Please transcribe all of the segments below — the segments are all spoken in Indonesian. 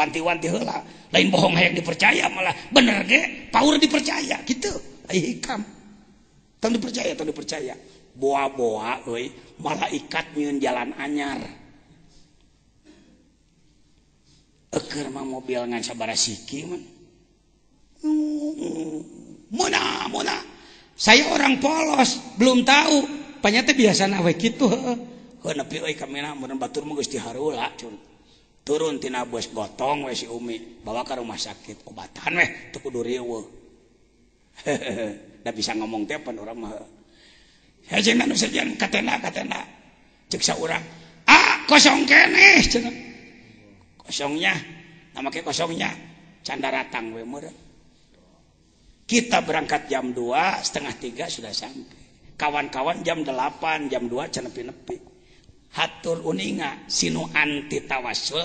wanti-wanti heula lain bohong hayang dipercaya malah bener ge power dipercaya gitu ai hikam tong dipercaya boa-boa euy malaikat nyieun jalan anyar eukeur mah mobil ngan sabaraha siki man Mona saya orang polos belum tahu panyata biasana we kitu heuh nepi euy kamina mun batur mah geus dihareula turun tina bus gotong we si Umi bawa ke rumah sakit obatan weh teu kudu riweuh da bisa ngomong teh pan urang mah hejena nu sajan katena ceuk saurang kosong keneh cenah kosongnya nama ke kosongnya canda ratang we meureun kita berangkat jam 2:30 sudah sampai kawan-kawan jam 8 jam 2 can nepi-nepi hatur uninga sinu anti tawassul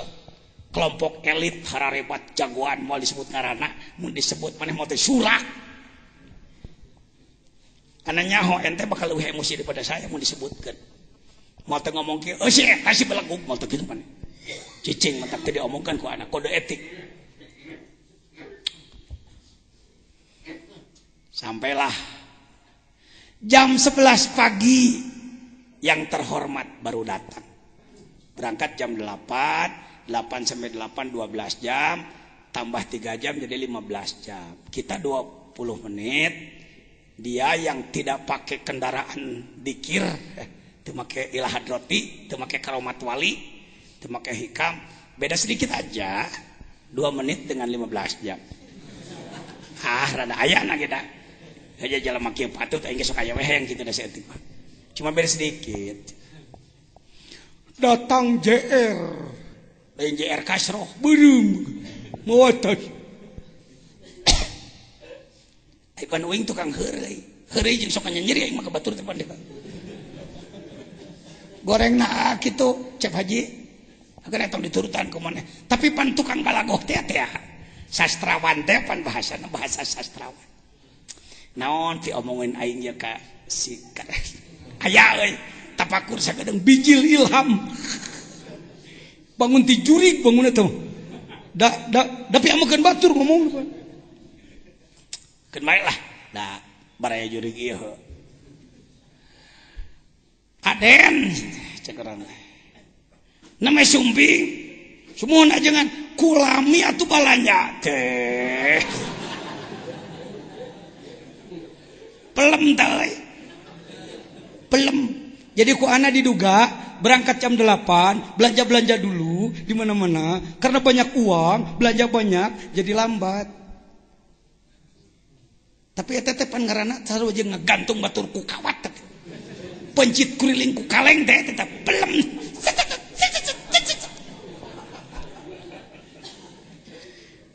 kelompok elit hararebat jagoan mau disebut ngaranna mun disebut maneh mau teh sulak kana nyaho ente bakal leuwih emosi daripada saya mun disebutkeun mau teh ngomong kieu si eta si belegug mau teh kitu maneh cicing mantap teh diomongkeun ku anak kode etik sampailah jam 11 pagi yang terhormat baru datang berangkat jam 8 sampai 8 12 jam tambah 3 jam jadi 15 jam kita 20 menit dia yang tidak pakai kendaraan dikir teu make ilah hadroti teu make karomat wali teu make hikam beda sedikit aja 2 menit dengan 15 jam rada aya na kita aja jalan makieu patut aing ge sok aya we yang kitu da saeutik mah cuma beda sedikit datang JR lain JR kasroh beureum motos ai pan uing tukang heureuy jeung sok nyeri aing mah kebatur teh pan gorengna kitu cep haji agar etong diturutan ku maneh tapi pan tukang balagoh teh sastrawan teh pan bahasana bahasa sastrawan naon ti omongin aing ya ka si aya euy tapakur sagadeng bijil ilham bangun ti jurig bangun eta da piamukeun batur ngomong keun bae lah da baraya jurig ieu Aden cekeran namanya sumping sumuhun ajengan kulami atuh balanya teh pelem teh pelem jadi ku ana diduga berangkat jam 8 belanja dulu di mana-mana karena banyak uang belanja banyak jadi lambat tapi eta teh pan ngaranna sarua jeung ngagantung batur ku kawat pencit kuriling ku kaleng teh tetap pelem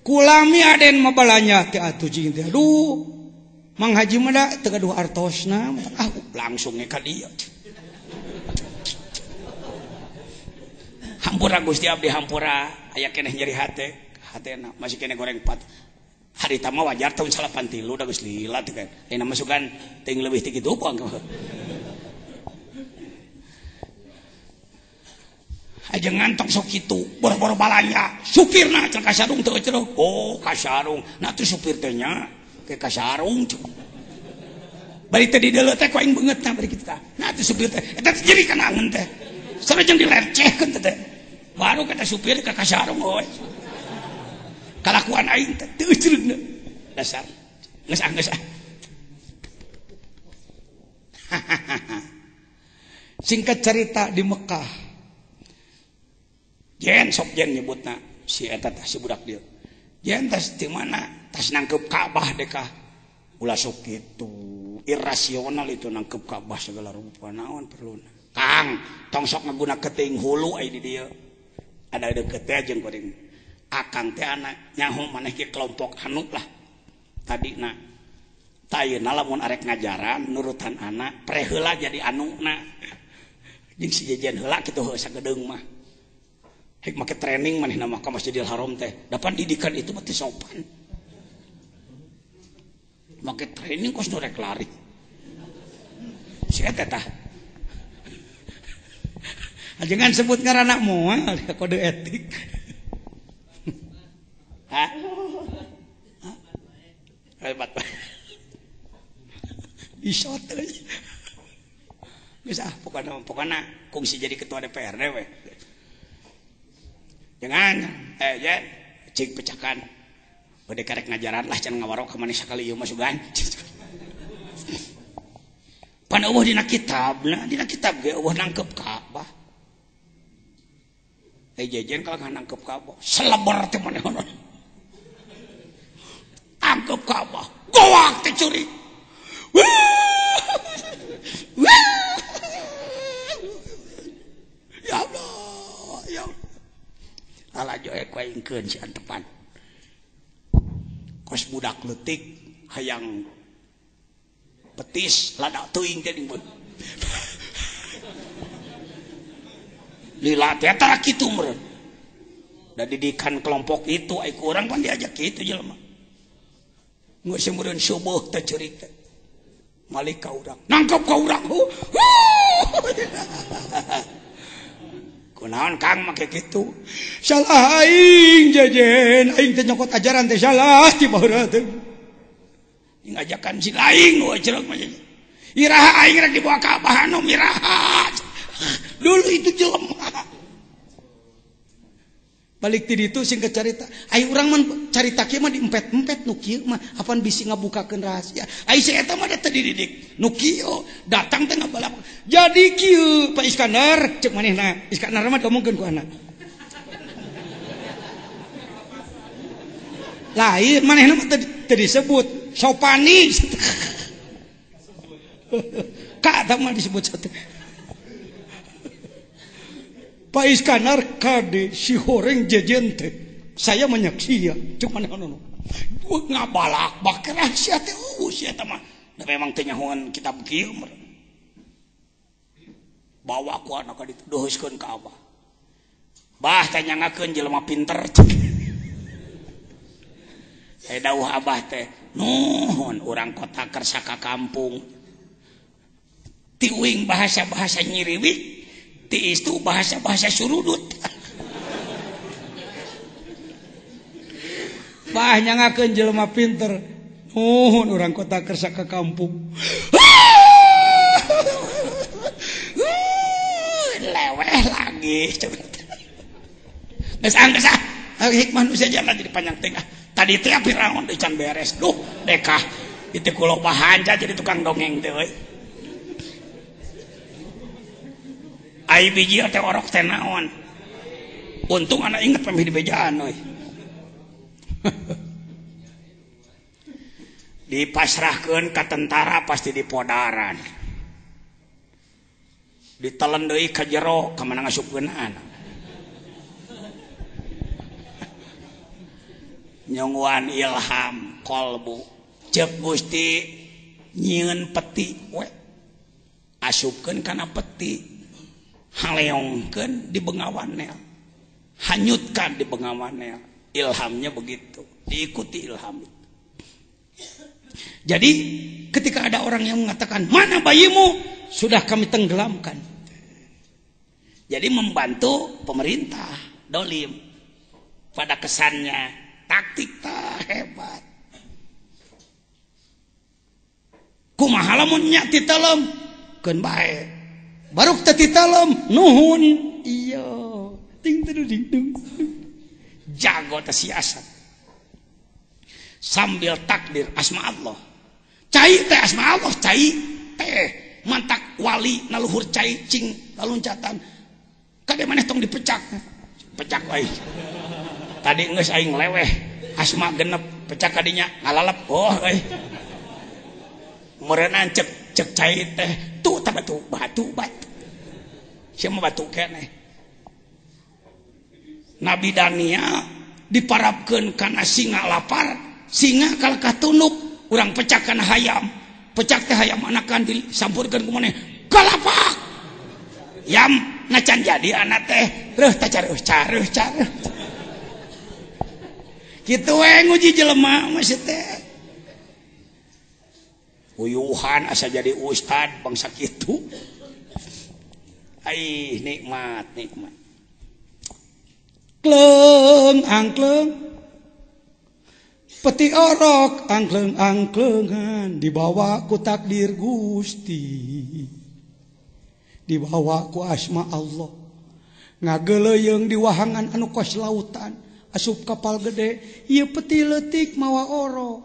kulami Aden mah balanya teh atuh cing teh aduh Mang Haji mah da teu gaduh artosna langsung ge ka dieu hampura Gusti abdi hampura aya keneh nyeri hatena masih keneh goreng pat harita mah wajar tahun 83 da geus lila teh kan ayeuna masukan teuing leuwih ti kitu pang aja ngantong sok kitu boro-boro balanya supirna can kasarung teu cereuh oh kasarung nah teh supir teh nya ke kasarung bari teh di deuleu teh ku aing beungeutna bari kitu tah nah teh supir teh eta jadi kana angeun teh sareng dilecehkeun teh baru kata supir ka kasarung we kalakuan aing teh teu ceureuhna dasar geus singkat cerita di Mekah jen sok jen nyebutna si eta teh si budak dieu jen tas di mana tas nangkep Ka'bah deka ulah sok kitu irasional itu nangkep Ka'bah segala rupa naon perluna Kang tong sok ngaguna keting hulu ai di dieu ada deukeut teh jeung kuring akang teh anak nyaho maneh ke kelompok anu lah tadina tayeuna lamun arek ngajaran nurutan anak pre heula jadi anuna jeung si jejen heula kitu heuh sagedeung mah hek make training manehna mah ka Masjidil Haram teh dapan didikan itu mah teh sopan make training kos norek lari si eta tah jangan sebut ngaranna moal kode etik Hah? Hebat. Isot euy. Geus pokokna kungsi jadi ketua DPRD we. Jangan ya cing pecakan. Bade karek ngajaran lah can ngawarok ka maneh sakali ieu mah sugan. Pan eueuh dina kitab ge eueuh nangkep Ka'bah. Jejen kalau nangkep Ka'bah, selebar teh maneh. Angkep Ka'bah, goak teh curi. Ya Allah, ya Allah. Alajo kuaingkeun si antepan. Kos budak leutik hayang petis lada teuing teh dimun. Lila teh tara kitu meureun. Da didikan kelompok itu ai ku urang pan diajak kitu jelema. Geus meureun subuh teh ceurik teh. Malik ka urang. Nangkep ka urang. Kunaon Kang make kitu? Salah aing jejen, aing teh nyokot ajaran teh salah ti baheula teh. Ngajakan si aing nu cerek mah jejen. Iraha aing rek dibawa ka Abah Hanom iraha. Dulu itu jelema. Balik ti ditu singkat carita. Ai urang mah carita kieu mah diempet-empet nu kieu mah apan bisi ngabukakeun rahasia. Ai si eta mah teh dididik. Nu kieu datang teh ngabalap. Jadi kieu Pak Iskandar ceuk manehna. Iskandar mah diomongkeun ku anak. Lain manehna mah teu disebut Sopani. Ka eta mah disebut satu. Pak Iskandar kade si horeng jejen teh saya menyaksinya cuma anu ngabalak bak rahasia teh sia teh mah da memang teh nyahoan kitab kieu bawa ku anak ka ditu doheuskeun ka Abah bah teh nyangakeun jelema pinter saya dawuh Abah teh nuhun urang kota kersa ka kampung tiuing bahasa-bahasa nyiriwik ti itu bahasa-bahasa surudut. Bah nyangakeun jelema pinter. Nuhun urang kota kersa ka kampung. Leweh lagi. Geus anggeus ah. Hikmah nu saja jadi panjang tengah. Tadi teh piraon deui can beres. Duh, dekah. Itu kulo bahanca jadi tukang dongeng teh euy. Ai biji teh orok teh naon. Untung anak inget pamih di bejaan euy. Dipasrahkeun ka tentara pasti dipodaran. Ditelen deui ka jero ka mana ngasupkeun anak. Nyongwan ilham kolbu ceuk Gusti nyieun peti we. Asupkeun kana peti. Haleongkeun di Bengawanel, hanyutkan di Bengawanel. Ilhamnya begitu, diikuti ilham itu. Jadi ketika ada orang yang mengatakan mana bayimu, sudah kami tenggelamkan. Jadi membantu pemerintah dolim. Pada kesannya taktik tak hebat. Kumaha lamun nya titelem keun bae. Baruk teti talem nuhun iya ting ding ding jago teh siasat sambil takdir asma Allah cai teh asma Allah cai teh mantak wali naluhur cai cing laluncatan kade maneh tong dipecak wae tadi geus aing leweh asma genep pecak kadinya ngalalep oh euy meureunna cek cai teh tuh batu siapa batu keneh Nabi Daniel diparapkeun kana singa lapar singa kalkah tunduk urang pecak kana hayam pecak teh hayam anakan disampurkeun ku maneh kalapak yam nacan jadi anak teh reuh teh careuh kitu we nguji jelema mah teh uyuhan asa jadi ustad bangsa kitu. Ai nikmat. Kleng angkleng peti orok angkleng-angklengan dibawa ku takdir Gusti, dibawa ku asma Allah, ngageleyeung di wahangan anu kos lautan asup kapal gede, ieu peti leutik mawa orok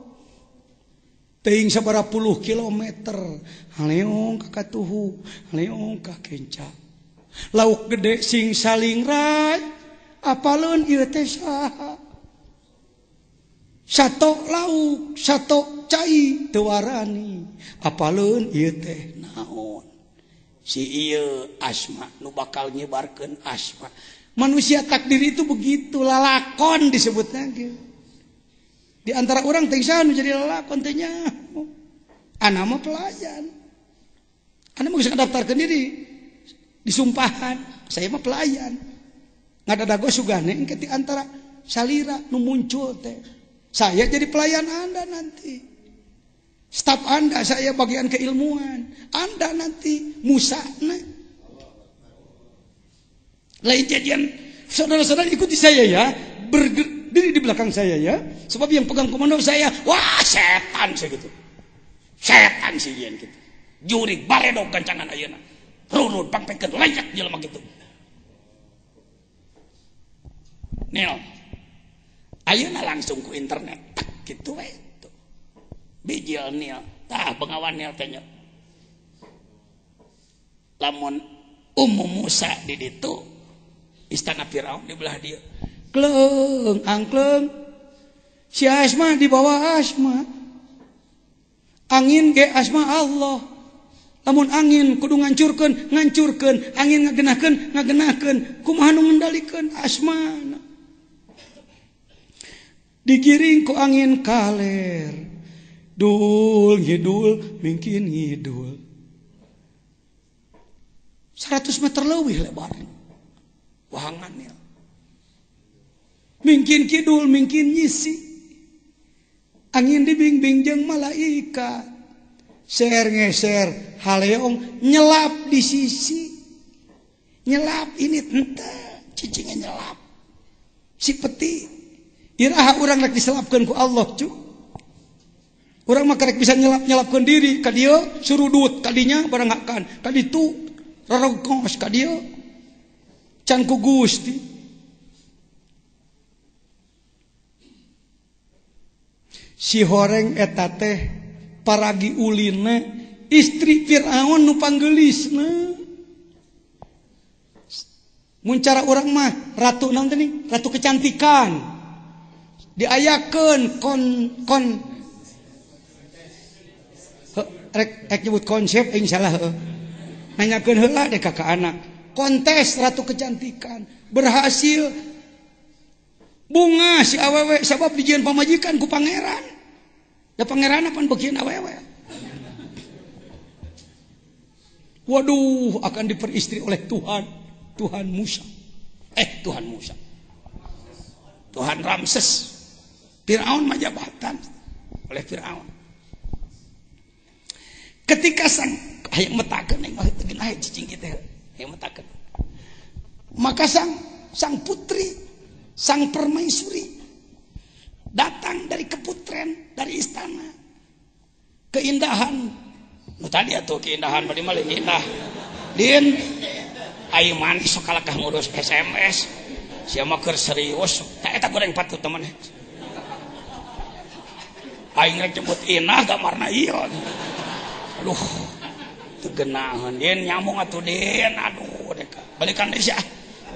teuing sabaraha puluh kilometer haleong ka katuhu haleong ka kenca lauk gede sing saling rai apaleun ieu teh saha sato lauk sato cai teu warani apaleun ieu teh naon si ieu asma nu bakal nyebarkeun asma manusia takdir itu begitu lalakon disebutna ge di antara orang teh saha nu jadi lalakon teh nya ana mah pelayan ana mah geus ngadaftarkeun diri disumpahan saya mah pelayan ngadadago sugane engke di antara salira nu muncul teh saya jadi pelayan Anda nanti staf Anda saya bagian keilmuan Anda nanti musana lain jadian saudara-saudara ikuti saya ya berdiri di belakang saya ya sebab yang pegang komando saya wah setan segitu setan sih yen gitu jurig baredog gancangan ayeuna runut pangpekeun layak jelema kitu nil ayeuna langsung ku internet tak kitu we tuh bijil nil tah bengawan nil teh nya lamun Musa di ditu istana Firaun di belah dia kleng angkleng si asma di bawah asma angin ge asma Allah lamun angin kudu ngancurkeun angin ngagenahkeun kumaha nu ngendalikeun asmana digiring ku angin kaler dul ngidul mungkin ngidul 100 meter leuwih lebarnya wahangannya mungkin kidul mungkin nyisi angin dibingbing jeung malaikat ser ngeser haleong nyelap di sisi nyelap ini tentang cicingnya nyelap si peti iraha urang rek diselapkeun ku Allah cu urang mah karek bisa nyelapkeun diri ka dieu surudut kadinya barang hakan ka ditu rarogos ka dieu can ku Gusti si horeng eta teh paragi ulina istri Firaun nu panggeulisna mun cara urang mah ratu naon teh nih ratu kecantikan diayakeun kon rek nyebut konsep aing salah nanyakeun heula deh ka anak kontes ratu kecantikan berhasil bunga si awewe sabab dijieun pamajikan ku pangeran da pangeran pan beukian awewe waduh akan diperistri oleh Tuhan Musa Tuhan Ramses Firaun mah jabatan oleh Firaun ketika sang hayang metakeun aing mah teu geuna cicing kitu hayang metakeun maka sang putri sang permaisuri datang dari keputren dari istana keindahan nu tadi atuh keindahan bari mah indah din ai manis sok kalakah ngurus SMS sia mah keur serius tah eta goreng patut teman aing rek jemput inah gamarna ieu aduh teu geunaheun din nyamung atuh din aduh balikan deui sia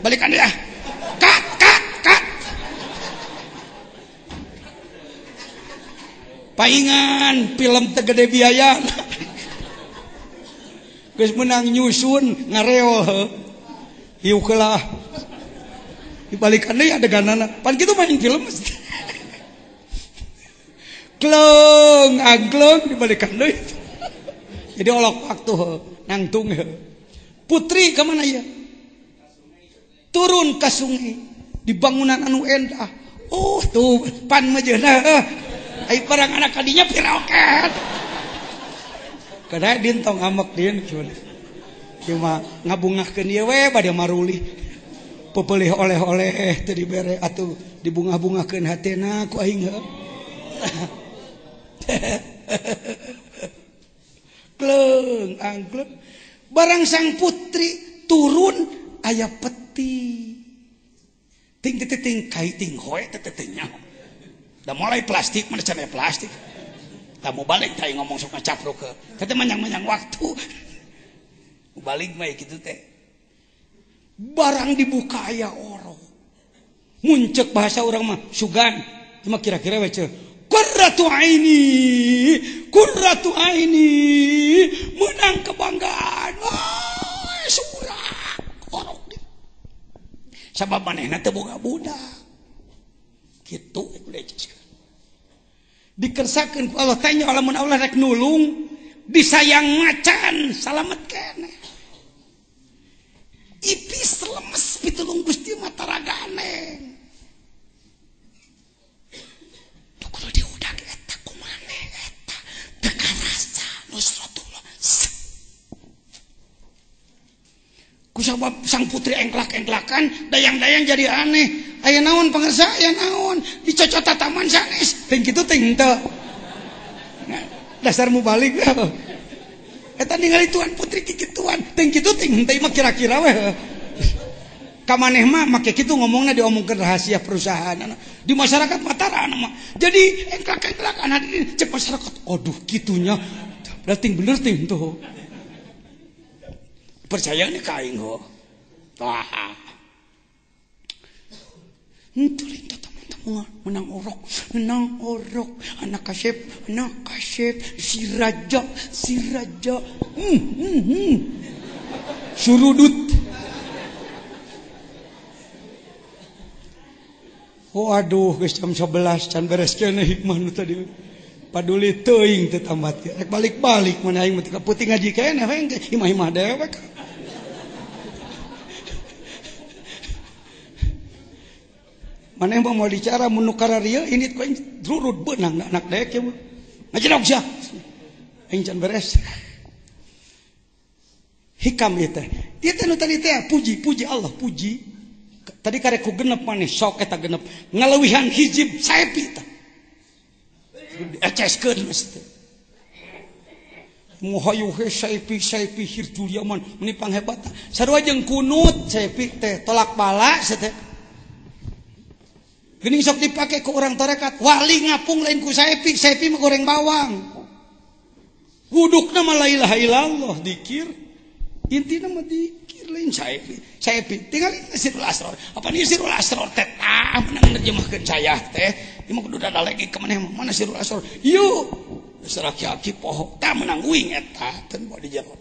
balikan deui kat paingan film tegede biaya geus menang nyusun ngareol hiu kelah dibalikan deui adeganana pan kitu main film kleng agleng dibalikan deui jadi olok waktu nangtung putri ke mana ya turun ke sungai di bangunan anu endah tuh pan majeuna ai barang anak kadinya piroket kada din tong amek din cuma ngabungahkeun ieu we bade maruli pepeulih oleh-oleh teu dibere atuh dibungah-bungahkeun hatena ku aing Kleng angkleng. Barang sang putri turun aya peti. Ting kaiting hoe tetenya. Da mulai plastik mana cenah plastik. Da mau balik teh ngomong sok ngacapruk ke. Teh manyang-manyang waktu. Balik mah kitu teh. Barang dibuka aya oro. Muncek bahasa orang mah sugan. Cuma kira-kira we ceu. Qurratu aini menang kebanggaan. Oh, surak orok dia. Sabab manehna teu boga budak. Kitu dikersakeun ku Allah tanya lamun Allah rek nulung disayang macan salamet keneh. Ipis lemes pitulung Gusti mata ragane. Kudu diudag eta kumaneh eta teu karasa nusratullah. Kusabab sang putri engklak-engklakan dayang-dayang jadi aneh. Aya naon pangersa aya naon dicocot tataman sanes teh kitu teh henteu. Dasar mubalik eta ningali tuan putri kikituan teh kitu teh henteu mah kira-kira we. Ka maneh mah make kitu ngomongna diomongkeun rahasia perusahaan di masyarakat Mataram mah. Jadi engklak-engklakan hadirin cek masyarakat aduh kitunya berarti bener teh henteu. Percaya nih kain ho. Wah. Tuling teman-teman menang orok anak kasep si raja surudut. Waduh geus jam 11 can beres keneh hikmah nu tadi. Paduli teuing teu tamat. Rek balik-balik mun aing mah teu putih ngaji keneh we himah-himah dewek. Mana yang mau bicara menukar dia ini kau durut benang anak dek ya bu ngajarak sih yang can beres hikam itu dia tadi teh puji Allah puji tadi karek ku genep mana sok eta genep ngalawihan hijib saepi tah eceskeun mesti muhayu he saepi hirtul yaman menipang hebat sarua jeung kunut saepi teh tolak bala teh geuning sok dipake ku orang tarekat wali ngapung lain ku saepi mah goreng bawang wudukna mah la ilaha illallah dikir intina mah dikir lain saepi tinggal sirul asror apa nih sirul asror teh menang nerjemahkeun saya teh ieu mah kudu dada lagi ka maneh mana sirul asror ieu dasar aki-aki poho tah menang uing eta teu moal dijawab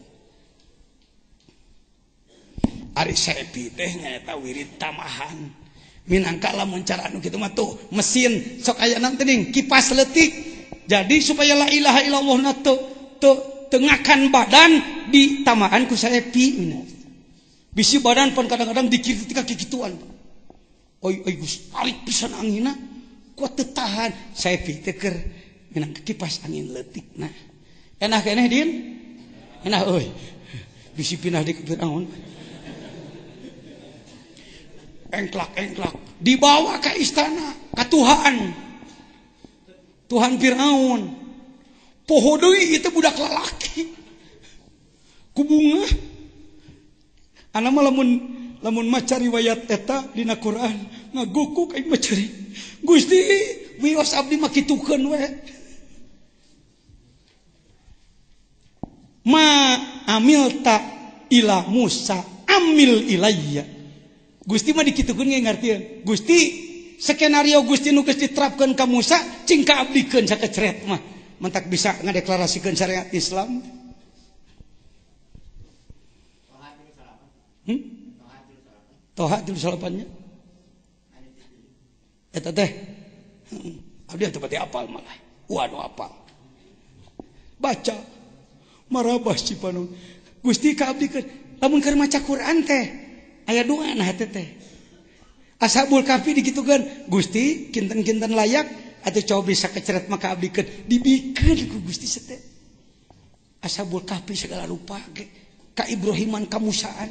ari saepi teh nyaeta wirid tamahan minangka lamun cara anu kitu mah tuh mesin sok aya naon teh kipas leutik jadi supaya la ilaha illallah na teu tengakan badan di tamaan ku saepi bisi badan pun kadang-kadang dikir ketika kikituan oi Gus tarik pisan anginna kuat teu tahan saepi teh keur minangka kipas angin leutikna enah keneh din enah euy bisi pindah di Firaun engklak dibawa ke istana ke Tuhan Firaun poho deui itu budak lalaki ku bunga ana mah lamun maca riwayat eta dina Quran ngagukuk aing macari Gusti wios abdi mah kitukeun we ma amilta ila Musa amil ilayya Gusti mah dikitukeun ge ngartieun. Gusti skenario Gusti nu geus diterapkeun ka Musa cing ka abdikeun sakecret mah. Mentak bisa ngadeklarasikeun syariat Islam. Toha 38-nya. Eta teh. Abdi atuh pati apal malah. Waduh apal. Baca marabah cipanon. Gusti ka abdikeun. Lamun keur maca Quran teh aya doa nah teh Ashabul Kahfi dikitukeun Gusti kinten-kinten layak atuh coba bisa keceret maka abdikeun dibikeun ku Gusti sete Ashabul Kahfi segala rupa ge ka Ibrahiman ka Musaan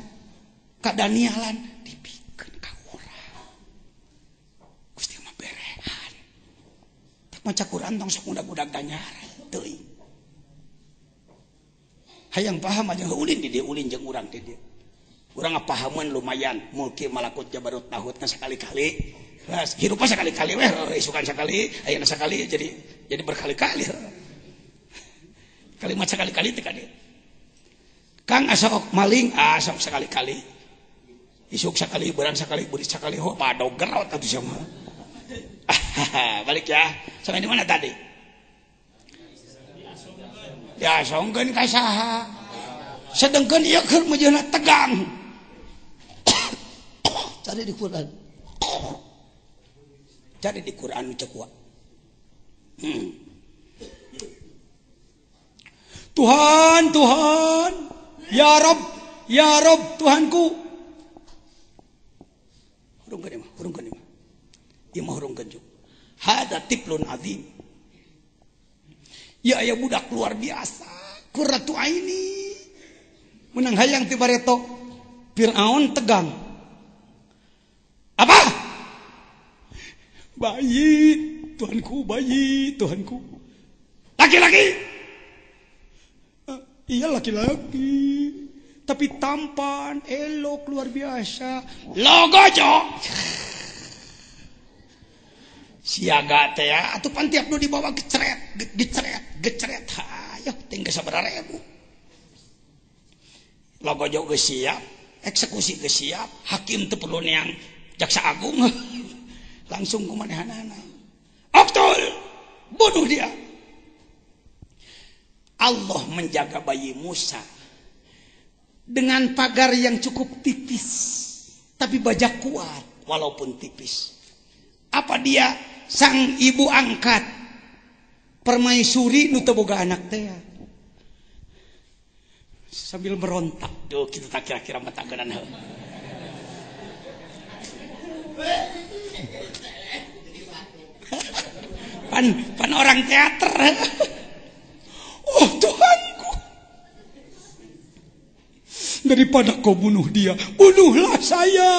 ka Danialan dibikeun ka urang Gusti mah berehan maca Quran tong sok budak-budak danyar teuing. Hayang paham aja ulin di dia ulin jeung urang di dia. Urang ngapahameun lumayan mulki malakut jabarut tahut sekali-kali. Las hirupna sekali-kali weh isukan sekali, ayeuna sekali jadi berkali-kali. Kalimat sekali-kali teh ka dieu. Kang asok maling asok sekali-kali. Isuk sekali, beurang sekali, buris sekali, ho padog geraut atuh sama. Balik ya. Sampai di mana tadi? Ya songkeun ka saha? Sedengkeun ieu keur mejeuna tegang. Cari di Quran. Cari di Quran cek wa. Tuhan, Tuhan, ya Rob, Tuhanku. Hurungkeun mah. Ieu mah hurungkeun juga. Hada tiplun azim. Ya aya budak luar biasa. Qurratu aini. Menang hayang ti bareto. Firaun tegang. Apa? Bayi, Tuhanku, bayi, Tuhanku. Laki-laki. Iya laki-laki. Tapi tampan, elok, luar biasa. Logojo. Siaga teh ya, atuh pan tiap nu dibawa gecret. Hayo tinggal sabaraha ribu. Logojo geus siap, eksekusi geus siap, hakim teu perlu neang jaksa agung. Langsung kumanehanana. Oktul, bunuh dia. Allah menjaga bayi Musa dengan pagar yang cukup tipis, tapi bajak kuat walaupun tipis. Apa dia sang ibu angkat permaisuri nu teu boga anak teh sambil berontak. Duh kitu tak kira-kira mata geunan heuh. Pan orang teater. Oh Tuhanku, daripada kau bunuh dia, bunuhlah saya.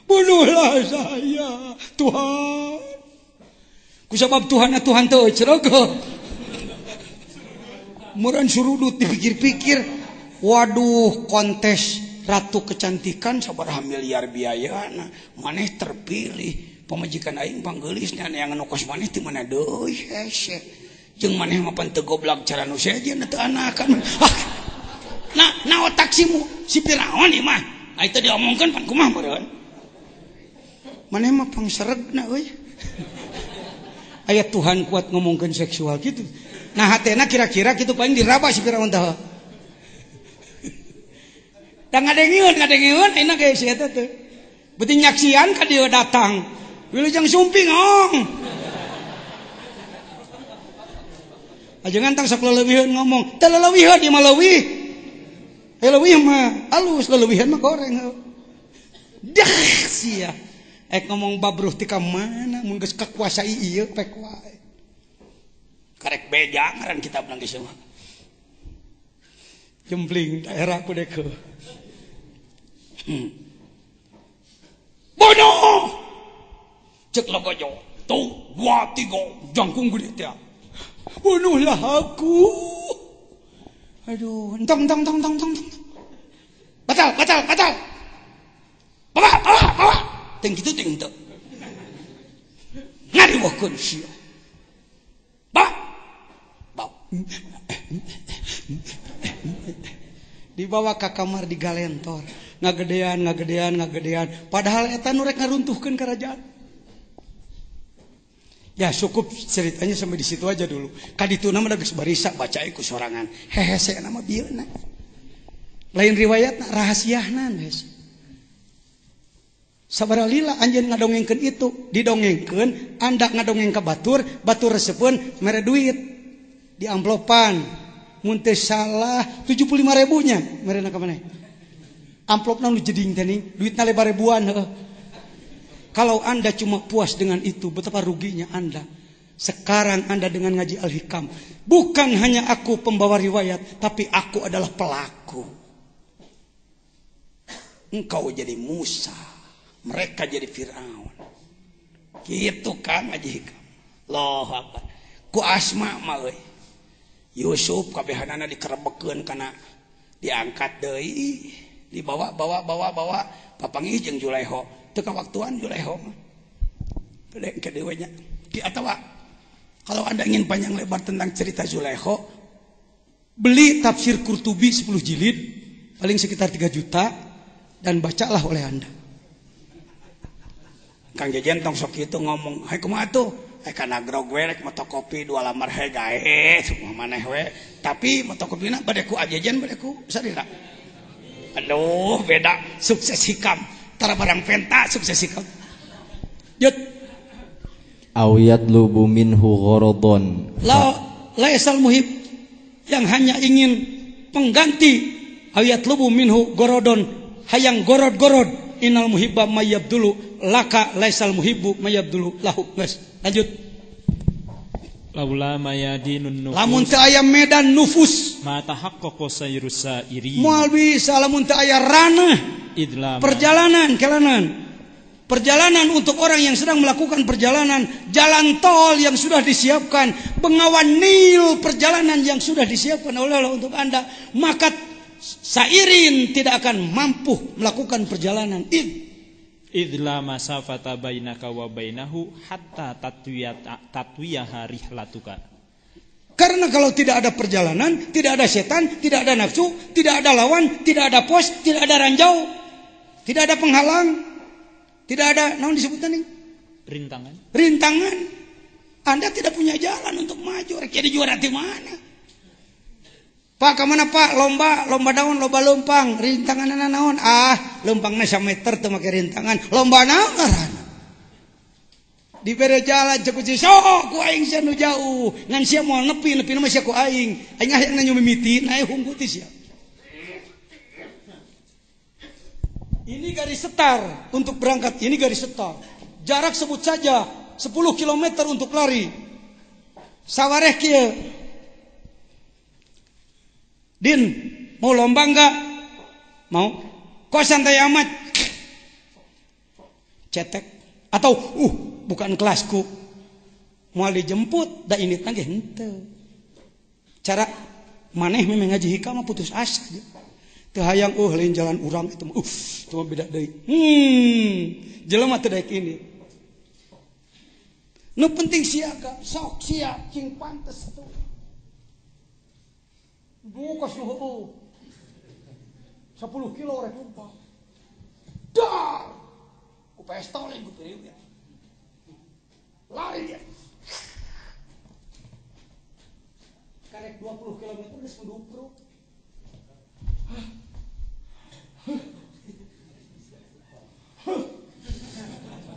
Bunuhlah saya, Tuhan. Kusabab Tuhan teu cerogoh. Muran surudut dipikir-pikir, waduh kontes ratu kecantikan sabaraha miliar biayana, maneh terpilih. Pamajikan aing panggeulisna yang nukos maneh ti mana deui hese. Jeung maneh mah pan teu goblok cara nu sejen teu anakan. Nah otak si Firaun ieu mah. Ai teu diomongkeun pan kumaha meureun. Maneh mah pangseregna euy. Aya Tuhan kuat ngomongkeun seksual gitu. Nah hatena kira-kira kitu paling diraba si Firaun teh. Da ngadengieun ayeuna ge si eta teh. Beuti nyaksian ka dieu datang. Wilujeng sumping ong. Ajengan tang sok leuwihkeun ngomong, teu leuwihkeun ieu mah leuwih. Leuwih mah alus, leuwihan mah goreng. Dah sia. Ngomong babruh ti ka mana mun geus kakuasai ieu pek wae. Karek beja ngaran kitab nang geus mah. Jembling daerah ku dek. Bodoh. Cek logojo, tuh 2, 3, jangkung gede teh. Bunuhlah aku. Aduh, entong. Batal. Bawa. Ting kitu ting teu. Ngariweuhkeun sia. Bawa. Dibawa ke kamar digalentor. Ngagedean. Padahal eta nu rek ngaruntuhkeun kerajaan. Ya cukup ceritanya sampai di situ aja dulu. Kadituna mah geus barisa baca ku sorangan. Hehese nama bieuna. Lain riwayatna rahasiahna hese. Sabaraha lila anjeun ngadongengkeun itu, didongengkeun, andak ngadongeng ka batur reseupeun mere duit di amplopan. Mun teu salah 75.000-nya merena ka maneh. Amplopna nu jeding teh ning, duitna lebar ribuan heueuh. Kalau Anda cuma puas dengan itu, betapa ruginya Anda. Sekarang Anda dengan ngaji Al-Hikam. Bukan hanya aku pembawa riwayat, tapi aku adalah pelaku. Engkau jadi Musa, mereka jadi Firaun. gitu kan Haji Hikam. Allahu Akbar. Ku Asma mah euy. Yusuf kabehanana dikerebekeun kana diangkat deui, dibawa papanggih jeung Julaiho. Teu kawaktuan Julaiho mah. Bede ke dewe nya. Ki atawa kalau Anda ingin panjang lebar tentang cerita Julaiho, beli tafsir Qurtubi 10 jilid, paling sekitar 3 juta dan bacalah oleh Anda. Kang Jejen tong sok kitu ngomong, "Hai kumaha atuh? Kana grog we rek motokopi 2 lamar he gae, semua maneh we." Tapi motokopina bade ku Ajejen bade ku sarira. Aduh, beda sukses Hikam. Tara barang penta sukses Hikam. Yut. Awiyat lubu minhu gharadun. Laisal muhib yang hanya ingin pengganti awiyat lubu minhu gorodon hayang gorod-gorod. Innal muhibba mayyabdulu laka laisal muhibbu mayyabdulu lahu. Geus, lanjut. Laula mayadinun nufus. Lamun teu aya medan nufus, ma tahaqqaqu sayrus sairi. Moal bisa lamun teu aya ranah perjalanan kelanan. Perjalanan untuk orang yang sedang melakukan perjalanan, jalan tol yang sudah disiapkan, bengawan Nil perjalanan yang sudah disiapkan oleh Allah untuk Anda, maka sairin tidak akan mampu melakukan perjalanan. Idla masafata bainaka wa bainahu hatta tatwiyaha rihlatuka. Karena kalau tidak ada perjalanan, tidak ada setan, tidak ada nafsu, tidak ada lawan, tidak ada pos, tidak ada ranjau, tidak ada penghalang, tidak ada naon disebutnya nih? Rintangan. Anda tidak punya jalan untuk maju. Jadi juara di mana? Pak, kemana Pak? Lomba daun, lomba lempang. Rintangan naon? Lempangnya 1 meter tuh make rintangan. Lomba naon ngaranna? Dibere jalan ceku sok ku aing sia nu jauh. Ngan sia moal nepi mah sia ku aing. Aing akhirna nyumimitin, aing hungkuti sia. Ini garis setar untuk berangkat. Ini garis setar. Jarak sebut saja 10 km untuk lari. Sawareh kieu. Din, mau lomba enggak? Mau? Kok santai amat? Cetek. Atau, bukan kelasku. Mau dijemput, da ini tangge henteu. Cara maneh memang ngaji Hikam putus asa. Teu hayang lain jalan urang itu mah. Cuma beda deui. Jelema teu daek ini. Nu penting siaga, sok siap cing pantes tuh. Buka suhu 10 kilo rek lumpang. Dar. Ku pestol yang gitu ya. Lari dia. Karek 20 km geus mendupruk.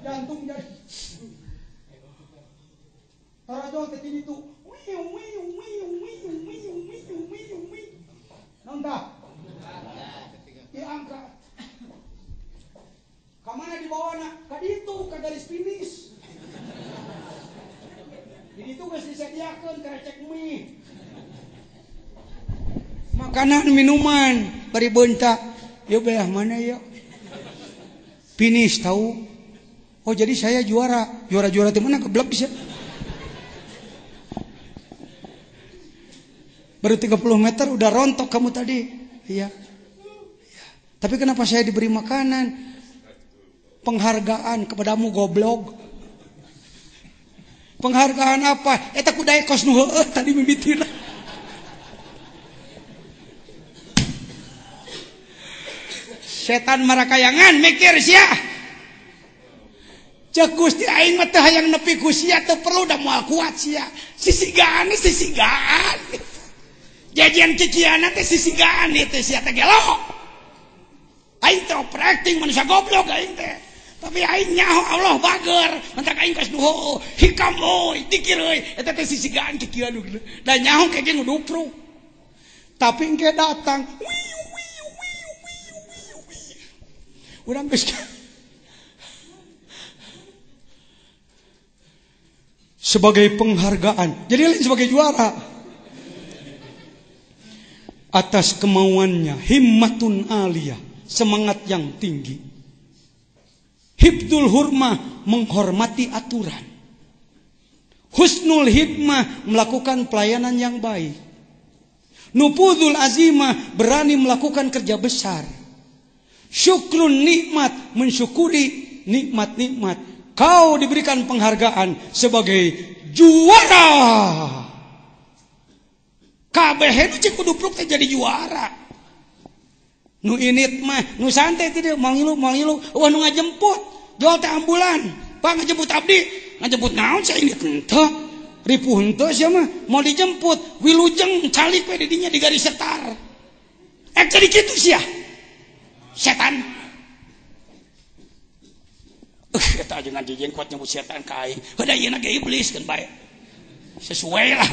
Jantung jadi. Tarajol ke sini tuh. Nonton. Diangkat. Kamana dibawa nak? Ka ditu, ka garis finish. Di ditu geus disediakeun karecek mie. Makanan, minuman, bari beunta. Yo beah mana ya? Finish tahu. Oh jadi saya juara teh mana keblek bisa. Baru 30 meter udah rontok kamu tadi. Iya. Tapi kenapa saya diberi makanan? Penghargaan kepadamu goblok. Penghargaan apa? Eta ku daek kos nu heueuh tadi mimitina. Setan marakayangan mikir sia. Cek Gusti aing mah teu hayang nepi ku sia teu perlu da moal kuat sia. Sisigaan. Jajian ciciana teh sisigaan teh sia teh gelo. Aing teh operating manusia goblok aing teh. Tapi aing nyaho Allah bager, mentak aing geus duho. Hikam euy, dikir euy, eta teh sisigaan kikieu nu. Da nyaho kege nu dupruk. Tapi engke datang. Urang geus sebagai penghargaan. Jadi lain sebagai juara. Atas kemauannya, himmatun aliyah, semangat yang tinggi. Hibdul hurmah, menghormati aturan. Husnul hikmah, melakukan pelayanan yang baik. Nupudul azimah, berani melakukan kerja besar. Syukrun nikmat, mensyukuri nikmat-nikmat. Kau diberikan penghargaan sebagai juara. Kabeh nu cek kudu pruk teh jadi juara. Nu init mah, nu santai teh mau ngilu, wah nu ngajemput, jual teh ambulan. Pak ngajemput abdi, ngajemput naon saya ini henteu. Ripuh henteu sia mah mau dijemput, wilujeng calik we di dinya di garis setar. Jadi kitu sia. Setan. Eta aja ngaji jengkot nyebut setan ka aing. Heuda ieu na ge iblis kan bae. Sesuai lah.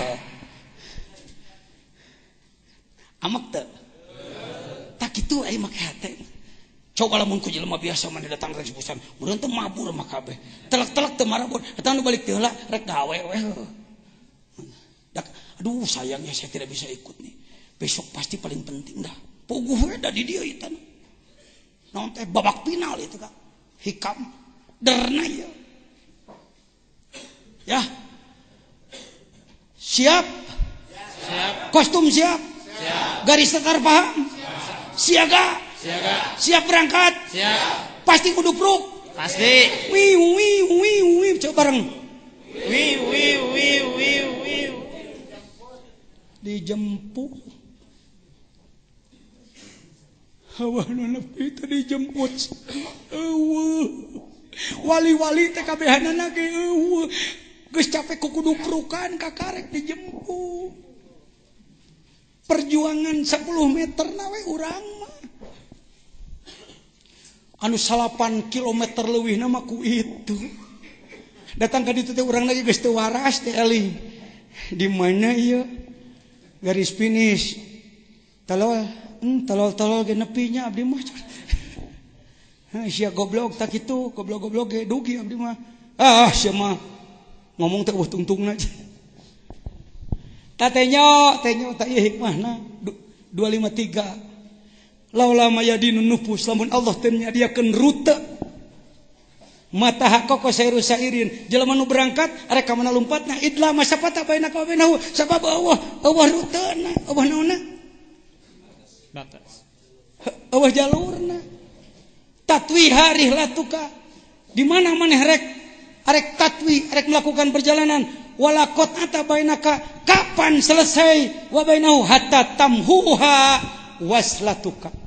Amak teu. Tak kitu aing make hate. Coba lamun ku jelema biasa mah datang rek sebusan, mureun teu mabur mah kabeh. Telek-telek teu marabur, eta nu balik teu heula rek gawe we. Aduh sayangnya saya tidak bisa ikut nih. Besok pasti paling penting dah. Puguh we da di dieu eta. Naon teh babak final itu Kak. Hikam derna ya. Ya. Siap? Siap. Kostum siap? Siap. Garis tetar paham? Siaga? Siaga. Siap berangkat? Siap. Pasti kudu pruk? Pasti. Wiu. Coba bareng. Wiu. Dijemput. Hawa nepi tadi jemput. Wali-wali teh kabehanana ge geus capek kudu prukan kakarek dijemput. Perjuangan 10 meter nawe urang mah. Anu 8 kilometer leuwih nama ku itu. Datang ka ditu teh urang lagi geus teu waras teh eling. Di mana ieu? Garis finish. Tolol ge nepinya abdi mah. Sia goblok tak kitu, goblok ge dugi abdi mah. Sia mah ngomong teh tungtungna. Tatenyo ta ieu hikmahna 253. Laula mayadinun nufus, lamun Allah teu nyadiakeun rute. Mata hakoko sayru sairin, jelema nu berangkat arek ka mana lompatna idla masafata baina ka bainahu sabab Allah rutena, Allah naonna? Batas. Allah jalurna. Tatwi harih latuka. Di mana maneh arek tatwi, arek melakukan perjalanan walakot ata bainaka, kapan selesai wa bainahu hatta tamhuha waslatuka.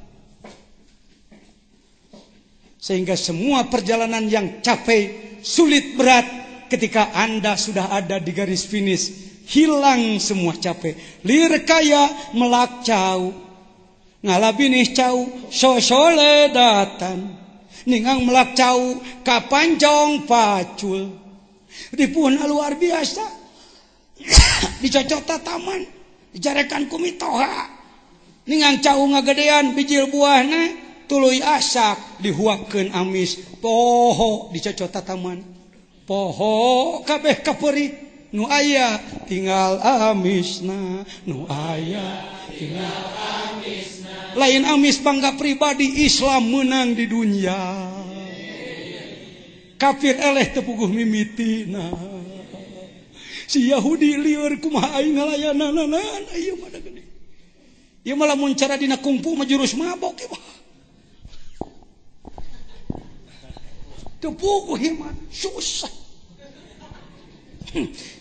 Sehingga semua perjalanan yang capek, sulit, berat, ketika Anda sudah ada di garis finish, hilang semua capek. Lirkaya melak cau, ngalabinih cau, sosole datan, ningang melak cau, kapanjong pacul. Dipuhna luar biasa. Dicocota taman, dijarekan kumitoha. Ningang cau ngagedean bijil buahna. Tuluy asak dihuapkeun amis, poho dicocota taman. Poho kabeh kapeurit, nu aya tinggal amisna, nu aya tinggal amisna. Lain amis bangga pribadi, Islam menang di dunia. Kafir eleh teu puguh mimitina. Si Yahudi lieur kumaha aing ngalayanana ieu mah da gede. Ieu mah lamun cara dina kungfu mah jurus mabok ieu mah. Tepuguh ieu mah susah.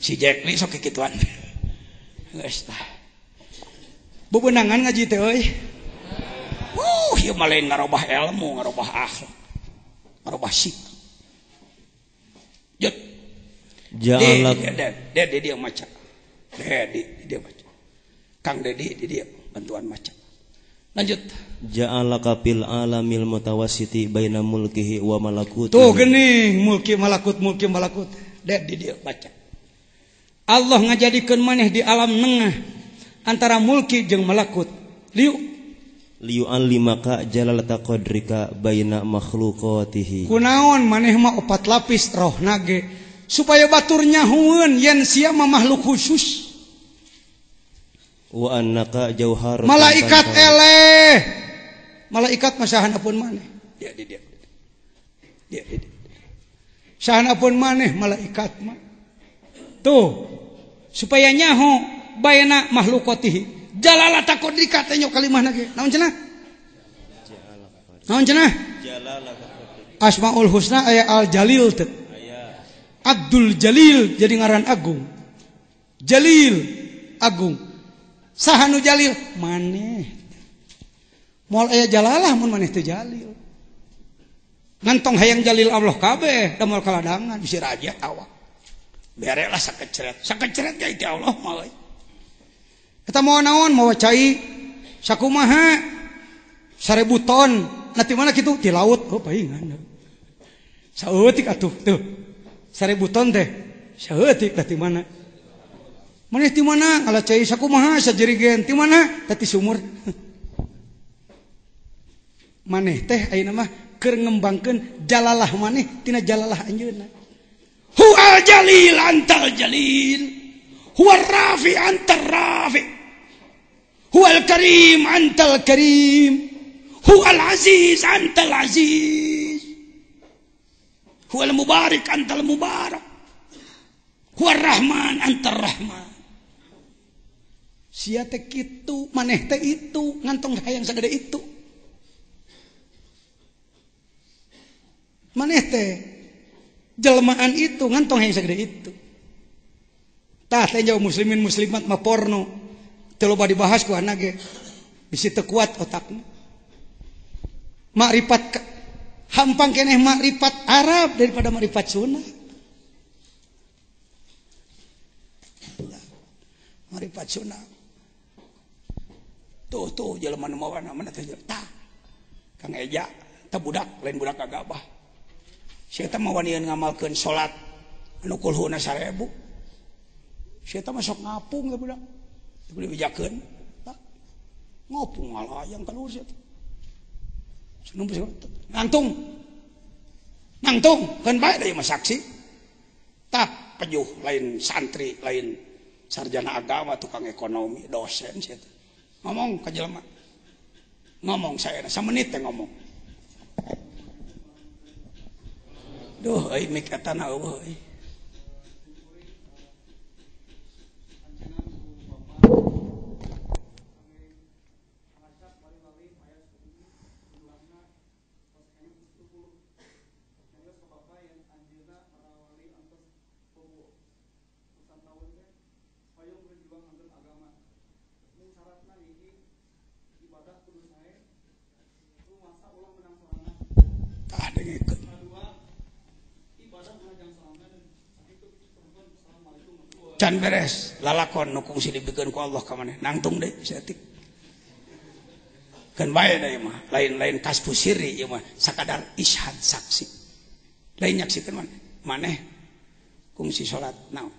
Si Jack Lee sok kikituan. Geus tah. Bebeunangan ngaji teh euy. Ieu mah lain ngarobah ilmu, ngarobah akhlak. Ngarobah sikap. Jut. Ja'alak Dedi dia maca. Dedi dia baca. Kang Dedi dia bantuan maca. Lanjut. Ja'alaka fil alamil mutawassiti baina mulkihi wa malakutihi. Tuh geuning mulki malakut. Dedi dia baca. Allah ngajadikeun maneh di alam nengah antara mulki jeung malakut. Liyu'allimaka jalalata qadrika baina makhluqatihi. Kunaon maneh mah 4 lapis rohna ge supaya batur nyahueun yen sia mah makhluk khusus. Wa annaka jauhar malaikat eleh. Malaikat masahan apun maneh. Dia. Sahanapun maneh malaikat mah. Tuh, supaya nyaho bayana makhluqatihi. Jalalah taqdika teh nya kalimahna ge. Naon cenah? Naon cenah? Asmaul husna aya al jalil teh. Abdul Jalil jadi ngaran agung. Jalil agung. Sahanu jalil maneh. Moal aya jalalah mun maneh teu jalil. Ngantong hayang jalil Allah kabeh, da moal kaladangan bisi raja awak. Berelah sakecret. Sakecret ka ti Allah mah euy. Eta mau naon mau cai sakumaha 1000 ton. Nah ti mana kitu? Ti laut. Oh paingan. Saeutik atuh tuh. 1000 ton teh. Saeutik da ti mana? Maneh ti mana? Ngala cai sakumaha sajerigen ti mana? Tati sumur. Maneh teh ayeuna mah keur ngembangkeun jalalah maneh tina jalalah anjeunna. Huwal jalil antal jalil. Huwar rafi antar rafi. Huwal karim antal karim. Huwal aziz antal aziz. Huwal mubarak antal mubarak. Huwar rahman antar rahman. Sia teh kitu, maneh teh itu, ngantong hayang sagede itu. Maneh teh jelmaan itu ngantong hayang sagede itu. Tah teh jauh muslimin muslimat mah porno. Teu loba dibahas ku anak ge. Bisi teu kuat otakna. Makrifat hampang keneh makrifat Arab daripada makrifat Sunda. Makrifat Sunda. Tuh jelema nu mawana mana teh tah. Kang Eja teh budak lain budak agabah. Sia teh mawanian ngamalkeun salat anu kulhuna 1000. Sia teh masuk ngapung ya budak. Dibeli bijakeun. Ngopung ngalayang ka luhur sia teh. Sanumpes nangtung. Nangtung kan bae da mah saksi. Tah pejuh lain santri lain sarjana agama tukang ekonomi dosen sia teh. Ngomong ka jelema. Ngomong saya samenit teh ngomong. Duh, euy mik etana eueuh. Can beres lalakon nu kungsi dibikeun ku Allah ka maneh nangtung deui saeutik kan bae da ieu mah lain-lain kasfu sirri ieu mah sakadar ishad saksi lain nyaksikeun maneh kungsi salat naon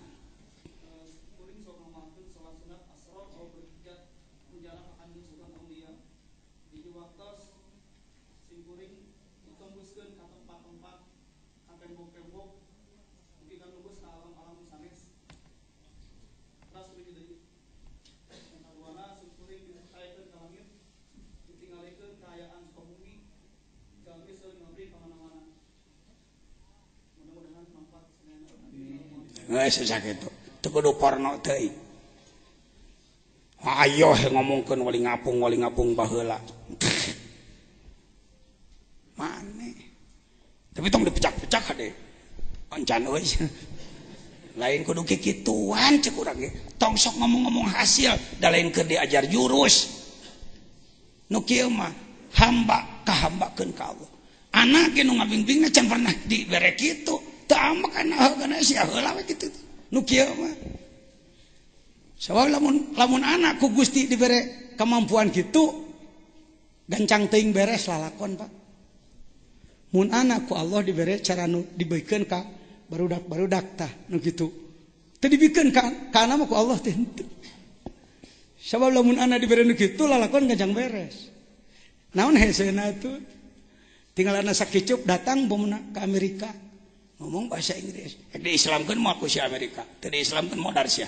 sakitu teu kudu porno teuing. Ayo ngomongkeun wali ngapung baheula. Maneh. Tapi tong dipecak-pecak hade. Encan euy. Lain kudu kikituan ceuk urang ge. Tong sok ngomong-ngomong hasil, da lain keur diajar jurus. Nu kieu mah hamba kahambakeun ka Allah. Anak ge nu ngabimbingna can pernah dibere kitu. Teu amak kana sia heula we kitu. Nu kieu mah. Sabab lamun anak ku Gusti dibere kemampuan kitu gancang teuing beres lalakon Pak. Mun anak ku Allah dibere cara nu dibeukeun ka barudak-barudak tah nu kitu. Teu dibikeun ka anak mah ku Allah teh henteu. Sabab lamun anak dibere nu kitu lalakon gancang beres. Naon heseuna atuh? Tinggal anak sakicup datang bomna ke Amerika. Ngomong bahasa Inggris. Diislamkeun moal ku si Amerika, teu diislamkeun modar sia.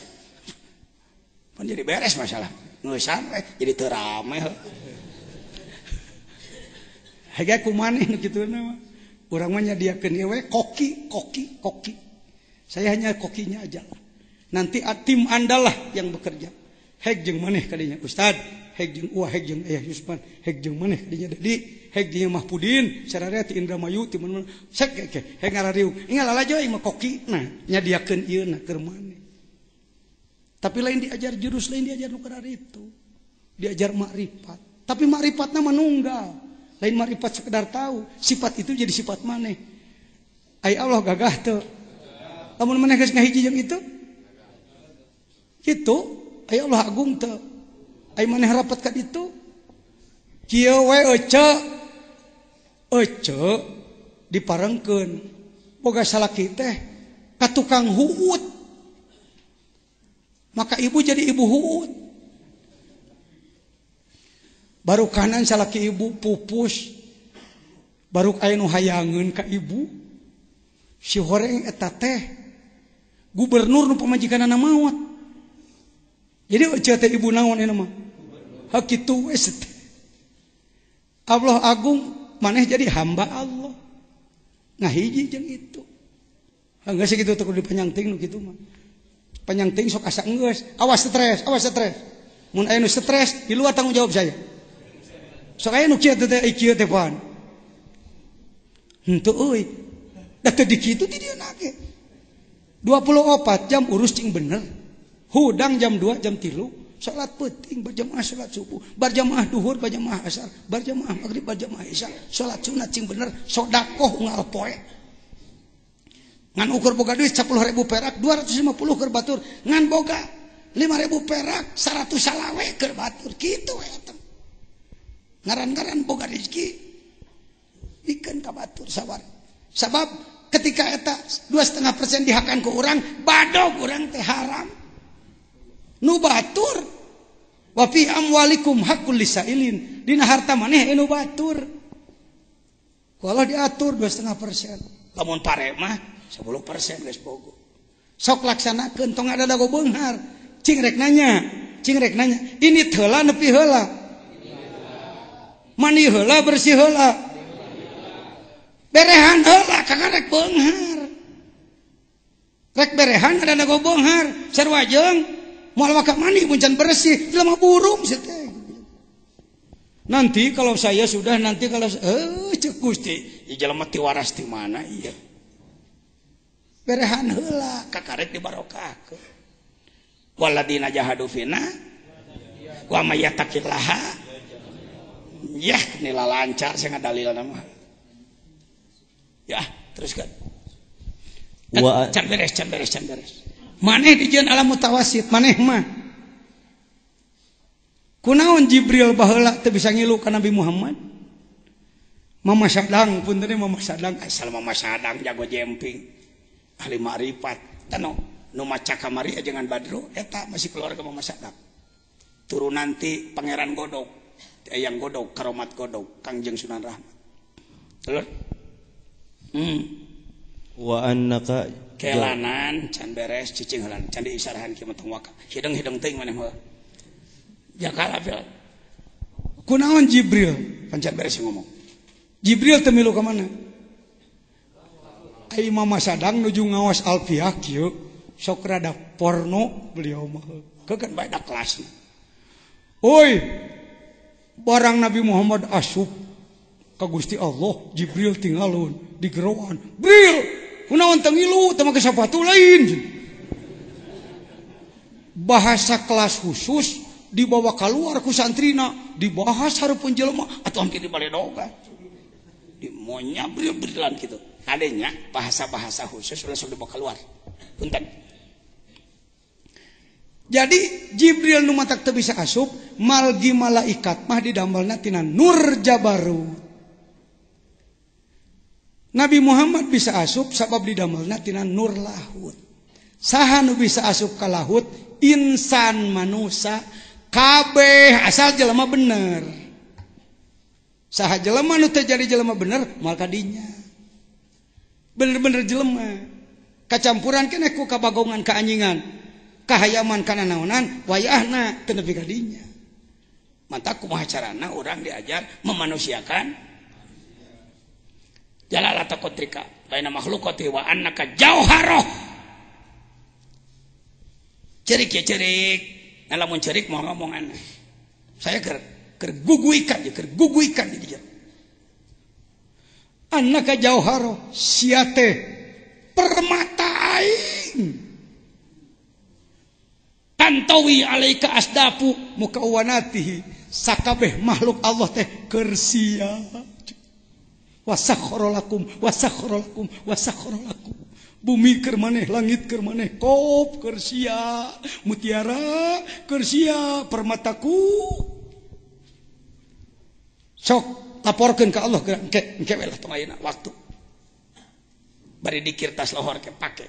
Pan jadi beres masalah. Ngeusan we jadi teu rame. Haga ku maneh nu kituna mah. Urang mah nyadiakeun ieu we koki. Saya hanya kokinya aja. Nanti tim Anda lah yang bekerja. Heg jeung maneh kadinya Ustad, heg jeung heg jeung Ayah Yusman, heg jeung maneh kadinya Dedi, heg jeung Mahpudin, sararea ti Indramayu ti mun sek heg ngarariung. Ingal lalajo aing mah koki. Nah, nyadiakeun ieu na keur maneh. Tapi lain diajar jurus, lain diajar nu itu. Diajar makrifat. Tapi makrifatna manunggal. Lain makrifat sekedar tahu. Sifat itu jadi sifat maneh. Ai Allah gagah teu. Lamun maneh geus ngahiji jeung itu? Kitu, ai Allah agung teu. Ai maneh rapat ka ditu? Kieu we ece diparengkeun. Boga salaki teh ka tukang huut. Maka ibu jadi ibu huut. Baru kanan salaki ibu pupus. Baru aya nu hayangeun ka ibu. Si horeng eta teh gubernur nu pamajikanana maot. Jadi teh ibu naon eta mah? Hakitu we teh. Allah agung maneh jadi hamba Allah. Ngahiji jeung itu. Geus kitu teh kudu dipanyangting nu kitu mah. Panyangting sok asa geus. Awas stres. Mun aya nu stres, di luar tanggung jawab saya. Sok aya nu kieu teh kieu teh pan. Henteu euy. Da teu dikitu ti dieu na ge. 24 jam urus cing bener. Hudang jam 2 jam 3 salat penting berjamaah salat subuh, berjamaah duhur, berjamaah asar, berjamaah maghrib, berjamaah isya, salat sunat cing bener, sedekah unggal poe. Ngan ukur boga duit 10.000 perak, 250 keur batur, ngan boga 5.000 perak, 100 salawe keur batur, kitu eta. Ngaran-ngaran boga rezeki dikeun ka batur sabar. Sabab ketika eta 2,5% dihakan ku urang, badog urang teh haram. Nu batur wa fi amwalikum haqqul lisailin, dina harta maneh nu batur. Kalau diatur 2,5%, lamun pare mah 10% geus bogo. Sok laksanakeun tong ada dago beunghar. Cing rek nanya, ini heula nepi heula. Mani heula bersih heula. Berehan heula kagarek beunghar. Rek berehan ada dago beunghar, sarua jeung moal waka mani muncan bersih, jelema burung seteh. Nanti kalau saya sudah cek Gusti, jelema ti waras ti mana ieu. Berehan heula kakarek dibarokahkeun. Waladina jahadu fina wa may yattaqillaha yah nila lancar saya ngadalil nama. Ya, teruskan. Can beres. Maneh dijieun alam mutawasit, maneh mah kunaon Jibril baheula teu bisa ngilu ka Nabi Muhammad? Mama Sadang punten Mama Sadang, asal Mama Sadang jago jemping, ahli makrifat. Tano nu maca kamari ajengan Badro eta masih keluarga Mama Sadang. Turunan ti Pangeran Godog, Eyang Godog, Karomat Godog, Kangjeng Sunan Rahmat. Telur? Wa annaka kelanan can beres cicing heula can diisarahan kieu tong waka hideng teuing maneh mah jakala bel kunaon Jibril pan can beres ngomong Jibril teu milu ka mana ai Mama Sadang nuju ngawas alfiah kieu sok rada porno beliau mah keun bae da kelasna oi barang Nabi Muhammad asup ka Gusti Allah Jibril tinggalun di geroan Bril kunaon teu ngilu teu make sapatu lain. Bahasa kelas khusus dibawa keluar ku santrina, dibahas hareupeun jelema atuh hampir dibaledogan. Di monya bril-brilan kitu. Adanya bahasa-bahasa khusus langsung dibawa keluar. Punten. Jadi Jibril nu matak teu bisa asup, malgi malaikat mah didambalna tina nur jabarut. Nabi Muhammad bisa asup sabab didamelna tina nur lahut. Saha nu bisa asup ka lahut? Insan manusia kabeh asal jelema bener. Saha jelema nu teu jadi jelema bener moal ka dinya. Bener-bener jelema. Kacampuran keneh ku kabagongan kaanjingan. Kahayaman kana naonan wayahna teu nepi ka dinya. Manta kumaha carana urang diajar memanusiakan. Jalalata kotrika baina makhlukati wa annaka jauharoh. Cerik ya cerik. Lamun cerik mau ngomong aneh. Saya ker guguikan di dia. Annaka jauharoh siate permata aing. Tantawi alaika asdapu mukawanatihi sakabeh makhluk Allah teh kersia. Wasakhorolakum bumi keur maneh langit keur maneh kop kersia mutiara kersia permataku sok laporkeun ka Allah engke we lah tong ayeuna waktu bari dikir tas lohor ke pake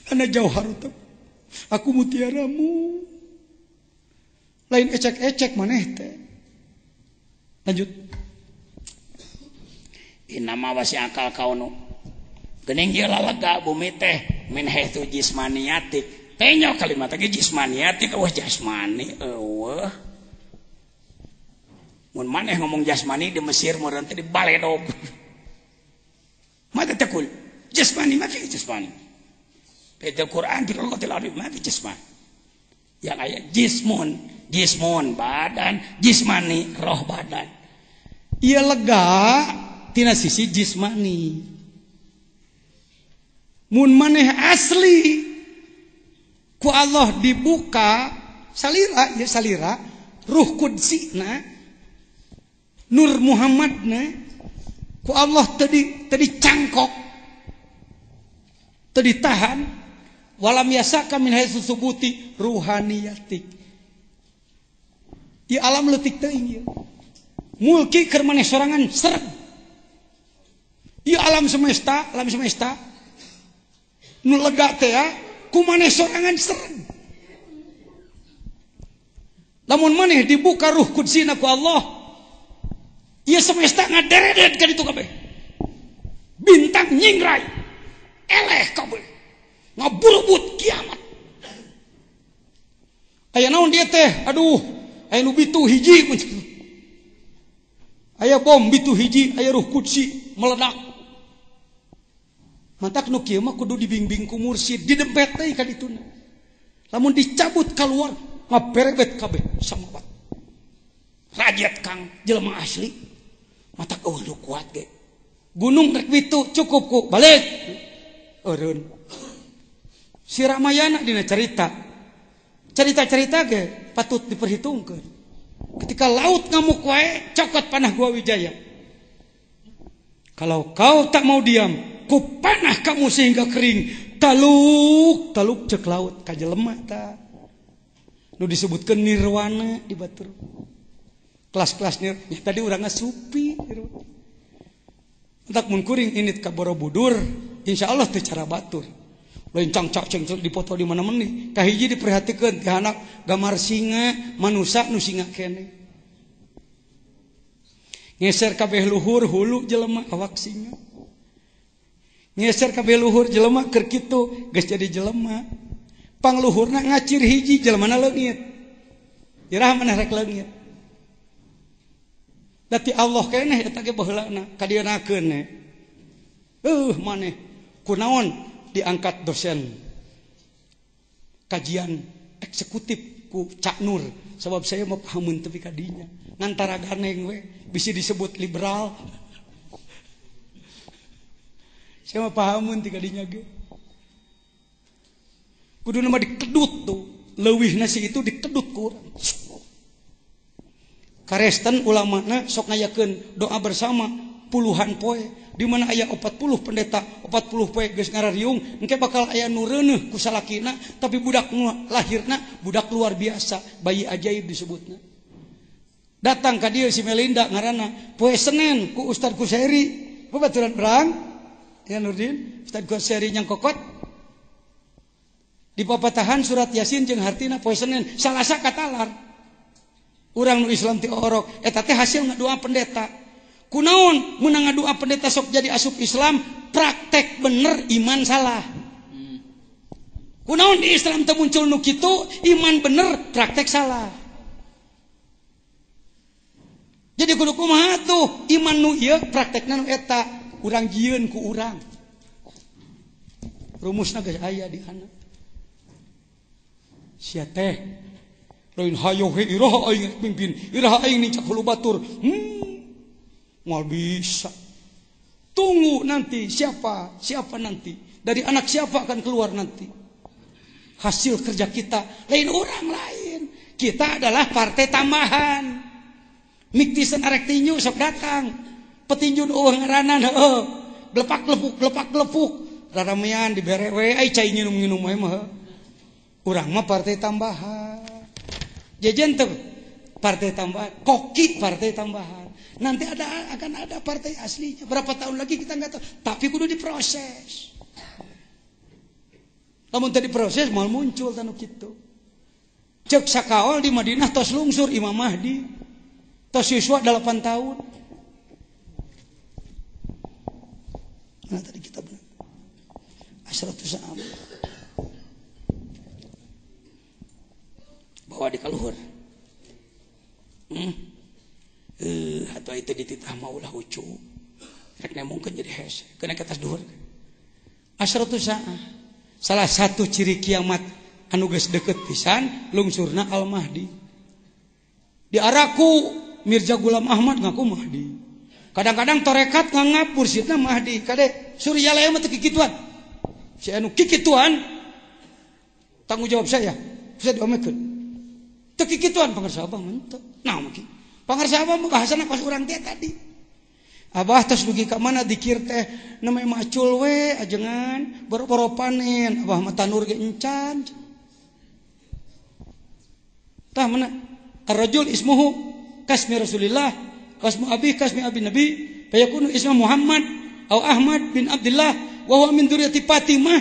ana jauharut aku mutiaramu lain ecek-ecek maneh teh. Lanjut. Inama wasi akal kaunu. Geuning ieu lalega bumi teh min haitsu jismaniyatik. Penyo kalimat ge jismaniyatik eueuh jasmani eueuh. Mun maneh ngomong jasmani di Mesir meureun teh di baledog. Mata takul jasmani ma fi jasmani. Pada Quran di lugatil Arab ma fi jasmani. Yang aya jismun badan, jismani roh badan. Ia lega tina sisi jismani. Mun maneh asli ku Allah dibuka salira ruh kudsina nur Muhammadna ku Allah tadi cangkok tadi tahan walam yasaka min haitsu subuti ruhaniyatik. Di alam leutik teuing ieu. Mulki keur maneh sorangan sereng. Ieu alam semesta nu lega teh ku maneh sorangan sereng. Lamun maneh dibuka ruh kudsina ku Allah, ieu semesta ngaderedet ka ditu kabeh. Bintang nyingrai. Eleh kabeh. Ngaburbut kiamat. Aya naon dia teh? Aduh, aya nu bitu hiji. Aya bom bitu hiji, aya ruh kudsi meledak. Mantak nu kieu mah kudu dibimbing ku mursyid, didempet deui ka dituna. Lamun dicabut keluar, ngaberebet kabeh samawat. Rajiat Kang jelema asli. Matak eueuh nu kuat ge. Gunung rek bitu cukup ku balik. Eureun. Si Ramayana dina cerita ge patut diperhitungkeun. Ketika laut ngamuk wae cokot panah gua Wijaya. Kalau kau tak mau diam, ku panah kamu sehingga kering. Taluk cek laut ka jelema ta. Nu disebutkeun nirwana di batur. Kelas-kelas nirwana tadi urang ngasupi. Entak mun kuring init ka Borobudur, insyaallah teu cara batur. Lain cangcak dipoto di mana-mana nih. Kahiji diperhatikan ti anak gambar singa, manusia nu singa kene. Ngeser kabeh luhur hulu jelema awak singa. Ngeser kabeh luhur jelema keur kitu geus jadi jelema. Pangluhurna ngacir hiji jelemana leungit. Irah maneh rek leungit. Dati Allah keneh eta ge baheulana kadienakeun. Maneh kunaon diangkat dosen kajian eksekutif ku Cak Nur sebab saya mau pahamun tepi kadinya ngantara ganeng we bisa disebut liberal saya mau pahamun tepi kadinya ge kudu nama dikedut tuh leuwih nasi itu dikedut ku urang karesten ulamana sok ngayakeun doa bersama puluhan poe di mana aya 40 pendeta 40 poe geus ngarariung engke bakal aya nu reuneuh ku salakina tapi budak lahirna budak luar biasa bayi ajaib disebutna datang ka dieu si Melinda ngaranna poe Senen ku Ustaz Kusairi babaturan urang ya Nurdin Ustaz Kusairi nyang kokot di papatahan surat Yasin jeung hartina poe Senen Salasa katalar urang nu Islam ti orok eta teh hasil ngadoa pendeta. Kunaon mun ngadoa pendeta sok jadi asup Islam praktek bener iman salah. Kunaon di Islam teu muncul nu kitu iman bener praktek salah. Jadi kudu kumaha tuh iman nu ieu praktekna nu eta urang jieun ku urang. Rumusna geus aya di kana. Sia teh lain hayo he iraha aing pimpin, iraha aing nicak hulu batur. Moal bisa. Tunggu nanti siapa nanti. Dari anak siapa akan keluar nanti. Hasil kerja kita lain orang lain. Kita adalah partai tambahan. Miktisen arek tinju sok datang. Petinjun ngaranan heuh. Gelepak-gelepuk. Raramean dibere we ai cai nginum-nginum we mah. Urang mah partai tambahan. Jejen teh partai tambahan, koki partai tambahan. Nanti akan ada partai aslinya. Berapa tahun lagi kita nggak tahu. Tapi kudu diproses. Namun tadi proses mal muncul tanu kitu. Cek sakaol di Madinah tos lungsur Imam Mahdi. Tos siswa 8 tahun. Nah tadi kita benar. Asratus Sa'am. Bawa di kaluhur. Atau itu dititah maulah ucu. Rek nemongkeun jadi hese. Kena ke atas dhuwur. Asratus Sa'am. Salah satu ciri kiamat anu geus deukeut pisan lungsurna Al-Mahdi. Diaraku Mirza Ghulam Ahmad ngaku Mahdi. Kadang-kadang torekat ngangap mursidna Mahdi. Kade Suryalaya mah teu kikituan. Si anu kikituan tanggung jawab saya. Bisa diomekeun. Teu kikituan pangarsa Abah mah teu. Naon ki? Pangarsa Abah mah bahasana kos urang teh tadi. Abah tos dugi ka mana dikir teh namanya macul we ajengan boro-boro panen Abah mah tanur ge encan. Tah mana ar-rajul ismuhu kasmi Rasulillah kasmu abi Nabi fayakunu ismu Muhammad au Ahmad bin Abdullah wa huwa min dzurriyyati Fatimah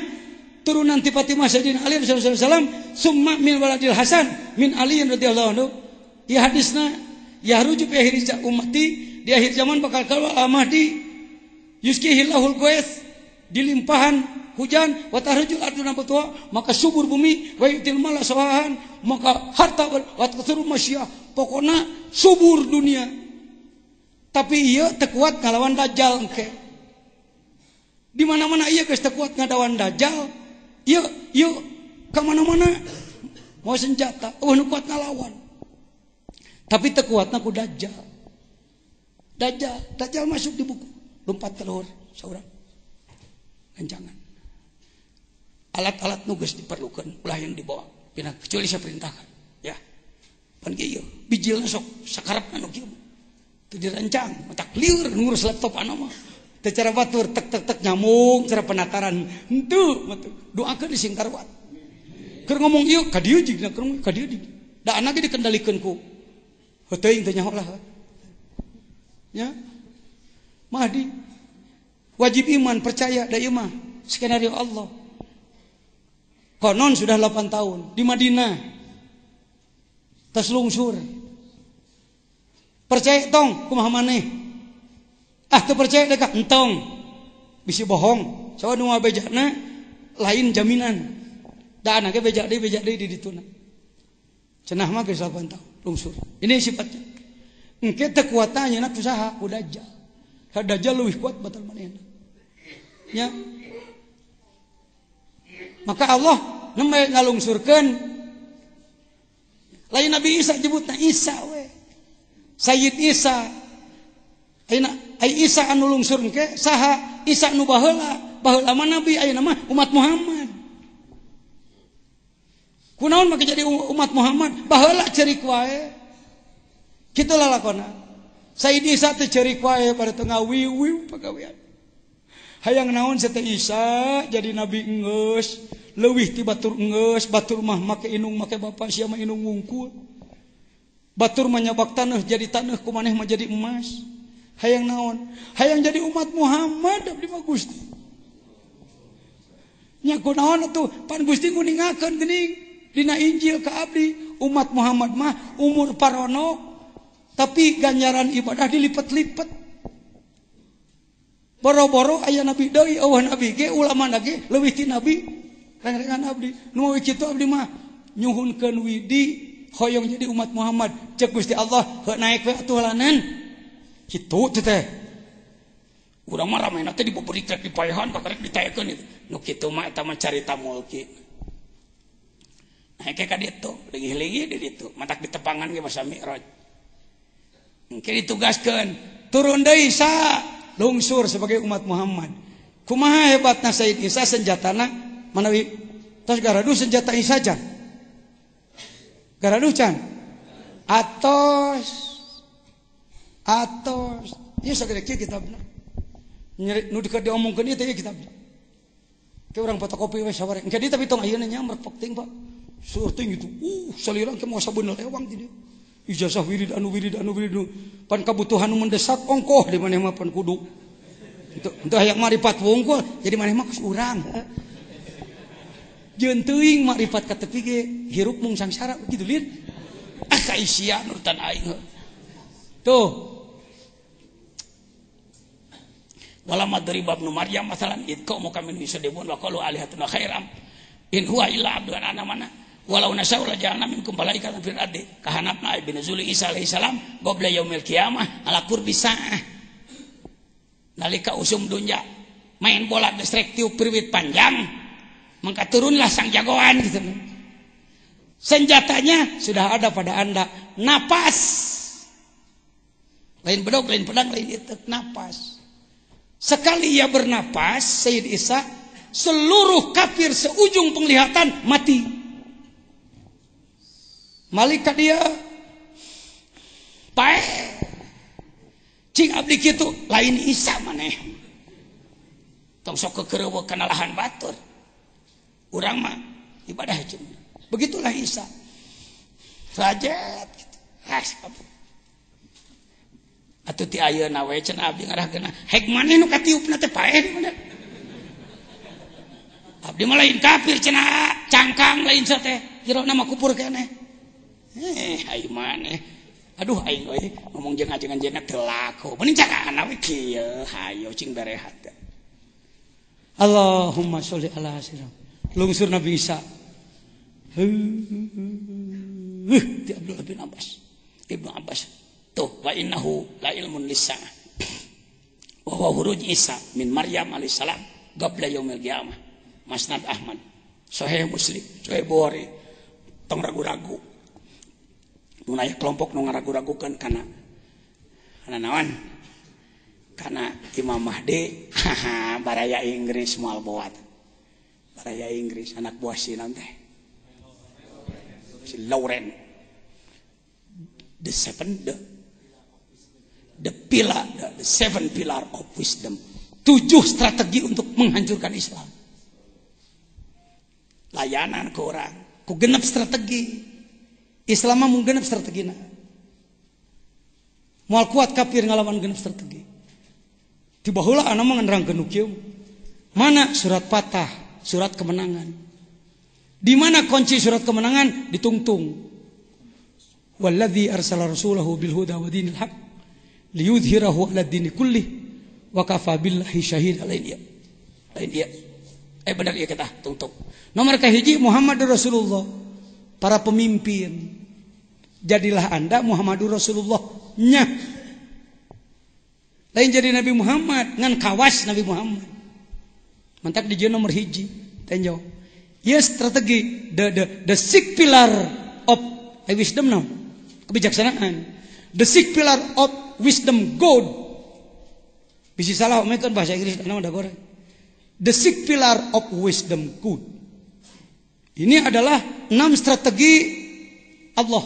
turunan ti Fatimah Sayyidina Ali sallallahu alaihi wasallam summa min waladil Hasan min Ali radhiyallahu anhu. Ya hadisna ya ruju fi akhir ummati di akhir zaman bakal keluar Al-Mahdi yuskihillahul ghais dilimpahan hujan wa tahrujul ardu nabatuha maka subur bumi wa yutil mala sawahan maka harta wa tasuru masyah pokona subur dunia tapi ieu teu kuat ngalawan dajjal engke di mana-mana ieu geus teu kuat ngadawan dajjal ieu ka mana-mana mau senjata nu kuat ngalawan tapi teu kuatna ku dajjal. Dajjal masuk di buku. Lompat keluar saurang. Gancangan. Alat-alat nugas diperlukan. Ulah yang dibawa. Pina kecuali saya perintahkan. Ya. Pan kieu. Bijilna sok sakarepna nu kieu. Teu dirancang. Matak lieur ngurus laptop anu mah. Teu cara batur tek nyamuk cara penataran. Henteu. Doakeun di singkarwat. Keur ngomong ieu ka dieu jigna keur ka dieu. Da anake dikendalikeun ku. Heuteing teh nyaho lah. Ya. Mahdi wajib iman percaya da ieu mah skenario Allah. Konon sudah 8 tahun di Madinah. Tas lungsur. Percaya tong kumaha maneh? Teu percaya deka entong. Bisi bohong. Sawa nu bejana lain jaminan. Da anake beja deui di dituna. Cenah mah geus 8 tahun lungsur. Ini sifatnya. Engke teu kuatannya nak usaha ku dajjal. Ka dajjal leuwih kuat batal manehna. Ya. Maka Allah nembe ngalungsurkeun lain Nabi Isa nyebutna Isa we. Sayyid Isa. Ai Isa anu lungsur engke saha? Isa nu baheula. Baheula mah Nabi ayeuna mah umat Muhammad. Kunaon make jadi umat Muhammad? Baheula cerik wae. Kitu lalakona. Sayyid Isa teh ceurik wae pada tengah wiu pagawean. Hayang naon teh Isa jadi nabi enggeus, leuwih ti batur enggeus, batur mah make inung make bapa sia mah inung ngungkul. Batur mah nyabak taneuh jadi taneuh ku maneh mah jadi emas. Hayang naon? Hayang jadi umat Muhammad abdi mah Gusti. Nya kunaon atuh pan Gusti nguningakeun geuning dina Injil ka abdi umat Muhammad mah umur parono tapi ganjaran ibadah dilipat-lipat. Boro-boro aya nabi deui, eueuh nabi ge ulama ge leuwih ti nabi. Reng-rengan abdi. Nu kitu abdi mah nyuhunkeun widi hoyong jadi umat Muhammad. Cek Gusti Allah, heuh naik we atuh lanan. Kitu teh. Urang mah ramena teh dibuburi krek dipayahan pakarek ditayakeun itu. Nu kitu mah eta mah carita mulki. Nah kayak ditu, lagi-lagi di ditu, matak di tepangan ge masa Mi'raj. Engke ditugaskeun, turun deui sa lungsur sebagai umat Muhammad. Kumaha hebatna Sayyid Isa senjatana manawi tos garadu senjata Isa can. Garadu can. Atos. Ieu sagede kieu kitabna. Nyeri nu dikeun diomongkeun ieu teh kitabna. Ke urang fotokopi we sabare. Engke dieu tapi tong ayeuna nya merpekting Pak. Surting itu. Salira ke moal sabeuneu lewang ti dieu. Ijazah wirid anu pan kabutuhan nu mendesak ongkoh di maneh mah pan kudu. Itu hayang marifat wungkul jadi maneh mah geus urang. Jeun teuing marifat ka tepi ge hirup mung sangsara kitu lieur. Kaisian urutan aing. Tuh. Wala madrib ibnu Maryam masalan itqa mukamin bisadibun wa qalu alihatuna khairam in huwa illa abdun anamana walau nasau la ja'alna minkum malaikatan fil ardi kahanapna ibnu zuli Isa alaihi salam qabla yaumil qiyamah ala qurbi sa'ah nalika usum dunya main bola destrek tiup pirwit panjang mangka turunlah sang jagoan gitu. Senjatanya sudah ada pada Anda, napas. Lain bedog, lain pedang, lain itu napas. Sekali ia bernapas, Sayyid Isa, seluruh kafir seujung penglihatan mati. Malaikat dia pae cing abdi kitu lain Isa maneh. Tong sok kekereuweuk kana lahan batur. Urang mah ibadah jeung. Begitulah Isa. Rajet gitu. Atuh ti ayeuna we cenah abdi ngarahkeun. Hek maneh nu katiupna teh paeh di mana? Abdi mah lain kafir cenah, cangkang lain sa teh. Jerona mah kupur keneh. Ai maneh. Aduh aing euy ngomong jeung ajengan-jenna teu laku. Mending cakana we kieu, hayo cing berehat. Allahumma sholli ala sayyidina. Lungsur Nabi Isa. Ti Abdullah bin Abbas. Ibnu Abbas. Tuh wa innahu la ilmun lisan. Wa huwa huruj Isa min Maryam alaihissalam qabla yaumil qiyamah. Musnad Ahmad. Sahih Muslim, Sahih Bukhari. Tong ragu-ragu. Mun aya kelompok nu ngaragu-ragukeun kana naon? Kana Imam Mahdi, baraya Inggris moal boat. Baraya Inggris anak buah si naon teh? Si Lauren. The seven pillar of wisdom. 7 strategi untuk menghancurkan Islam. Layanan ke orang, ku genep strategi. Islam mah mung genep strategina. Moal kuat kafir ngalawan genep strategi. Ti baheula ana mah nganrangkeun kieu. Mana surat Fatah, surat kemenangan. Di mana kunci surat kemenangan? Ditungtung. Walladzi arsala rasulahu bil huda wa dinil haq liyudhhirahu 'ala dini kullih wa kafa billahi syahida lain dia. Benar ieu kita tungtung. Nomor kahiji Muhammadur Rasulullah. Para pemimpin. Jadilah Anda Muhammadur Rasulullah nya. Lain jadi Nabi Muhammad ngan kawas Nabi Muhammad. Mantak di nomor hiji. Tenjau. Yes, strategi the six pillar of wisdom now. Kebijaksanaan. The six pillar of wisdom God. Bisa salah omekeun bahasa Inggris naon da goreng. The six pillar of wisdom good. Ini adalah 6 strategi Allah.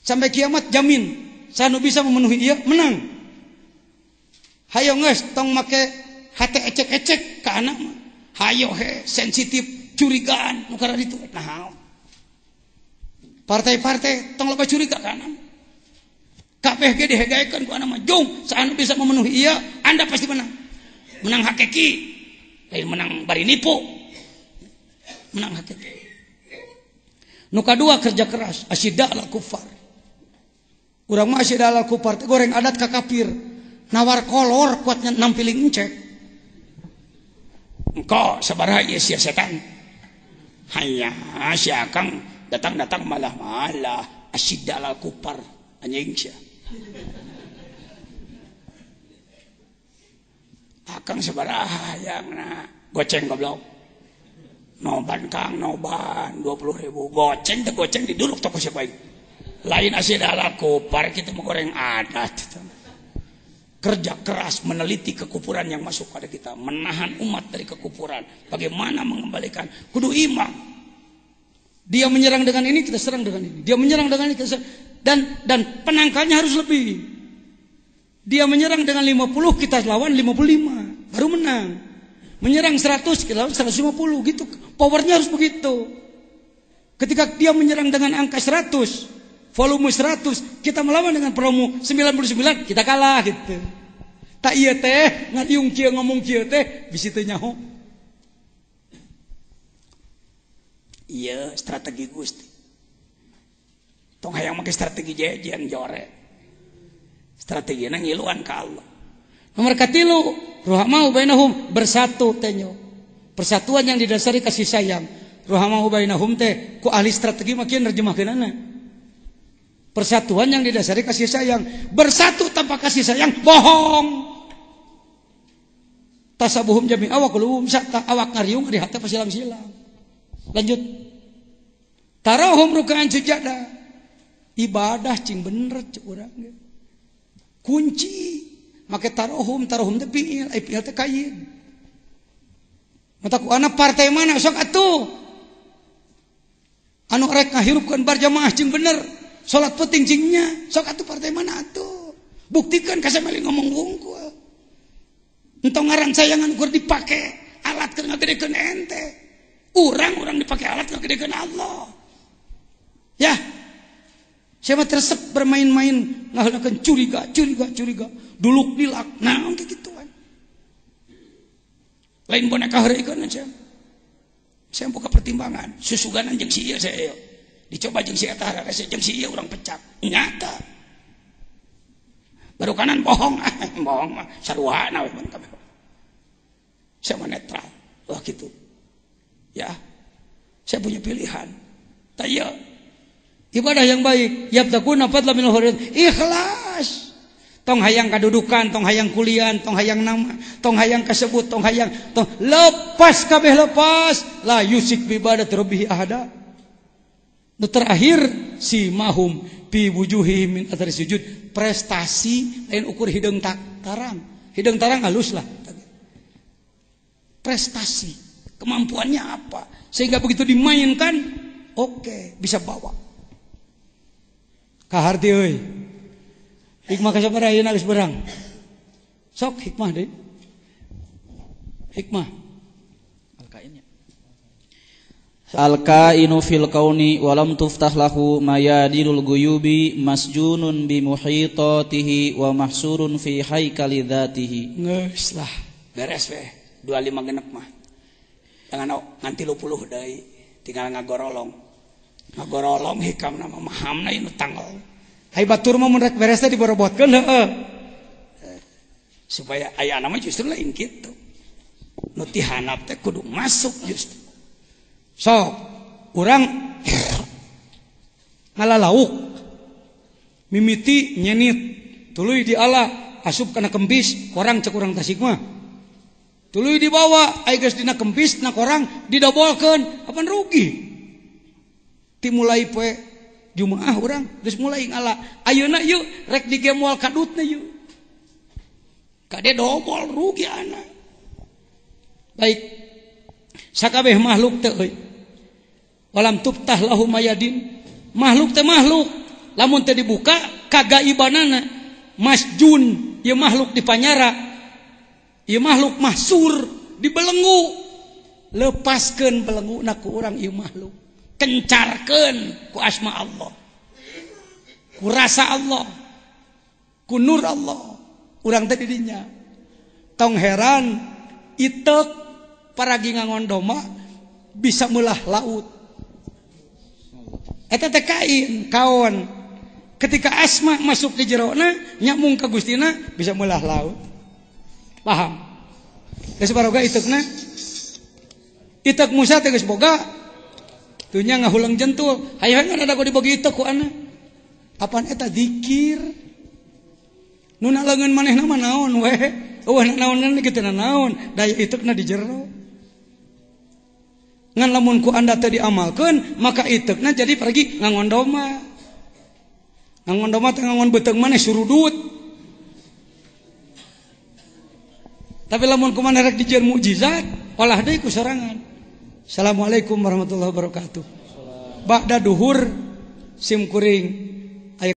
Sampai kiamat jamin sanu bisa memenuhi ieu menang. Hayo geus tong make hate ecek-ecek ka anak mah. Hayo he sensitif curigaan nu karena itu nah. Partai-partai tong loba curiga ka anak. Kabeh ge dihegaekeun ku anak mah. Jung saanu bisa memenuhi ieu Anda pasti menang. Menang hakiki. Lain menang bari nipu. Menang hakiki. Nu kadua kerja keras, asyidda ala kufar. Urang mah asyidda ala kufar teh goreng adat ka kafir. Nawar kolor kuatnya nampiling encek. Engkau sabaraha ieu sia setan. Hanya si akang datang-datang malah asyidda ala kufar anjing sia. Akang sabaraha hayangna goceng goblok. Noban Kang noban 20.000 goceng teh goceng diduluk toko sia baik. Lain asa dalal kupar kita mau goreng adat. Kerja keras meneliti kekufuran yang masuk pada kita, menahan umat dari kekufuran. Bagaimana mengembalikan? Kudu imbang. Dia menyerang dengan ini, kita serang dengan ini. Dia menyerang dengan ini, kita serang. Dan penangkalnya harus lebih. Dia menyerang dengan 50, kita lawan 55, baru menang. Menyerang 100, kita lawan 150, gitu. Powernya harus begitu. Ketika dia menyerang dengan angka 100, volume 100, kita melawan dengan volume 99, kita kalah gitu. Tak iya teh, ngadiung kieu ngomong kieu teh, bisi teu nyaho. Iya, strategi Gusti. Tong hayang make strategi jejean jore. Strategina ngiluan ka Allah. Nomor katilu, ruhamahu bainahum, bersatu teh nyo. Persatuan yang didasari kasih sayang. Ruhamahu bainahum teh ku ahli strategi makin nerjemahkeunana. Persatuan yang didasari kasih sayang. Bersatu tanpa kasih sayang bohong. Tasabuhum jami'a wa qulubuhum syatta, awak ngariung di hati pasilang-silang. Lanjut. Tarahum rukaan sujada. Ibadah cing bener cek urang. Kunci make tarohum teh fiil teh kain. Mata ku anak partai mana sok atuh anu rek ngahirupkeun berjamaah cing bener salat penting cingnya sok atuh partai mana atuh buktikan ka samali ngomong wungkul entong ngaran sayangan kur dipake alat keur ngagedekeun ente urang dipake alat ngagedekeun Allah ya. Siapa tersep bermain-main ngaheulakeun curiga, duluk dilak, naon ge gituan. Lain boneka heureukeun aja. Saya buka pertimbangan, susuganan jeung si ieu saya. Dicoba jeung si eta hararese jeung si ieu urang pecak. Nyata. Baru kanan bohong, bohong mah saruhana we mantap. Saya netral. Wah gitu. Ya. Saya punya pilihan. Taya ibadah yang baik, yabtaquna fadlan minal khairat, ikhlas. Tong hayang kadudukan, tong hayang kuliah, tong hayang nama, tong hayang kasebut, tong lepas kabeh lepas, la yusik bi ibadati rabbih ahada. Nu terakhir si mahum fi wujuhihim min athari sujud, prestasi lain ukur hideung tarang. Hideung tarang halus lah. Prestasi, kemampuannya apa? Sehingga begitu dimainkan, oke, bisa bawa. Kaharti euy. Hikmah kasabaraha ayeuna geus berang. Sok hikmah deui. Hikmah. Al-kainu fil kauni walam tuftah lahu mayadinul guyubi masjunun bi muhitatihi wa mahsurun fi haikali dzatihi. Geus lah, beres we. 25 genep mah. Jangan nganti 30 deui, tinggal ngagorolong. Ngagorolong hikam nama mahamna inu tanggal. Hai batur mah mun rek beres teh diborobotkeun heueuh. Supaya aya nama justru lain kitu. Nu ti hanap teh kudu masuk justru. Sok urang ngalalauk mimiti nyenit tuluy di ala asup kana kempis korang cek urang tasik mah. Tuluy dibawa aya geus dina kempis na korang didobolkeun apan rugi. Mulai poe Jumaah urang geus mulai ngala ayeuna yeuh rek digemual kadutna yeuh kade dobol rugi anak. Baik sakabeh makhluk teh euy walam tuftah lahu mayadin makhluk teh makhluk lamun teh dibuka kagaibanana masjun ieu makhluk dipanyara ieu makhluk mahsur dibelenggu lepaskeun belenguna ku urang ieu makhluk kencarkeun ku asma Allah, ku rasa Allah, ku nur Allah, urang teh di dinya. Tong heran itek paragi ngangondoma bisa meulah laut. Eta teh kain, kaon. Ketika asma masuk ke jerona, nyamung ka Gustina bisa meulah laut. Paham? Geus baroga itekna. Itek Musa teh geus boga tunya ngahulang jentul hayang ada kok dibagi itek ku ana apaan eta zikir nu naleungeun manehna mah naon we naon gitu naon daya itekna di jero. Ngan lamun ku anda teu diamalkeun maka itekna jadi pergi ngangondoma. Ngangondoma teh ngangon beuteung maneh surudut. Tapi lamun ku maneh rek dijieun mukjizat, olah deui ku sorangan. Assalamualaikum warahmatullahi wabarakatuh. Ba'da duhur sim kuring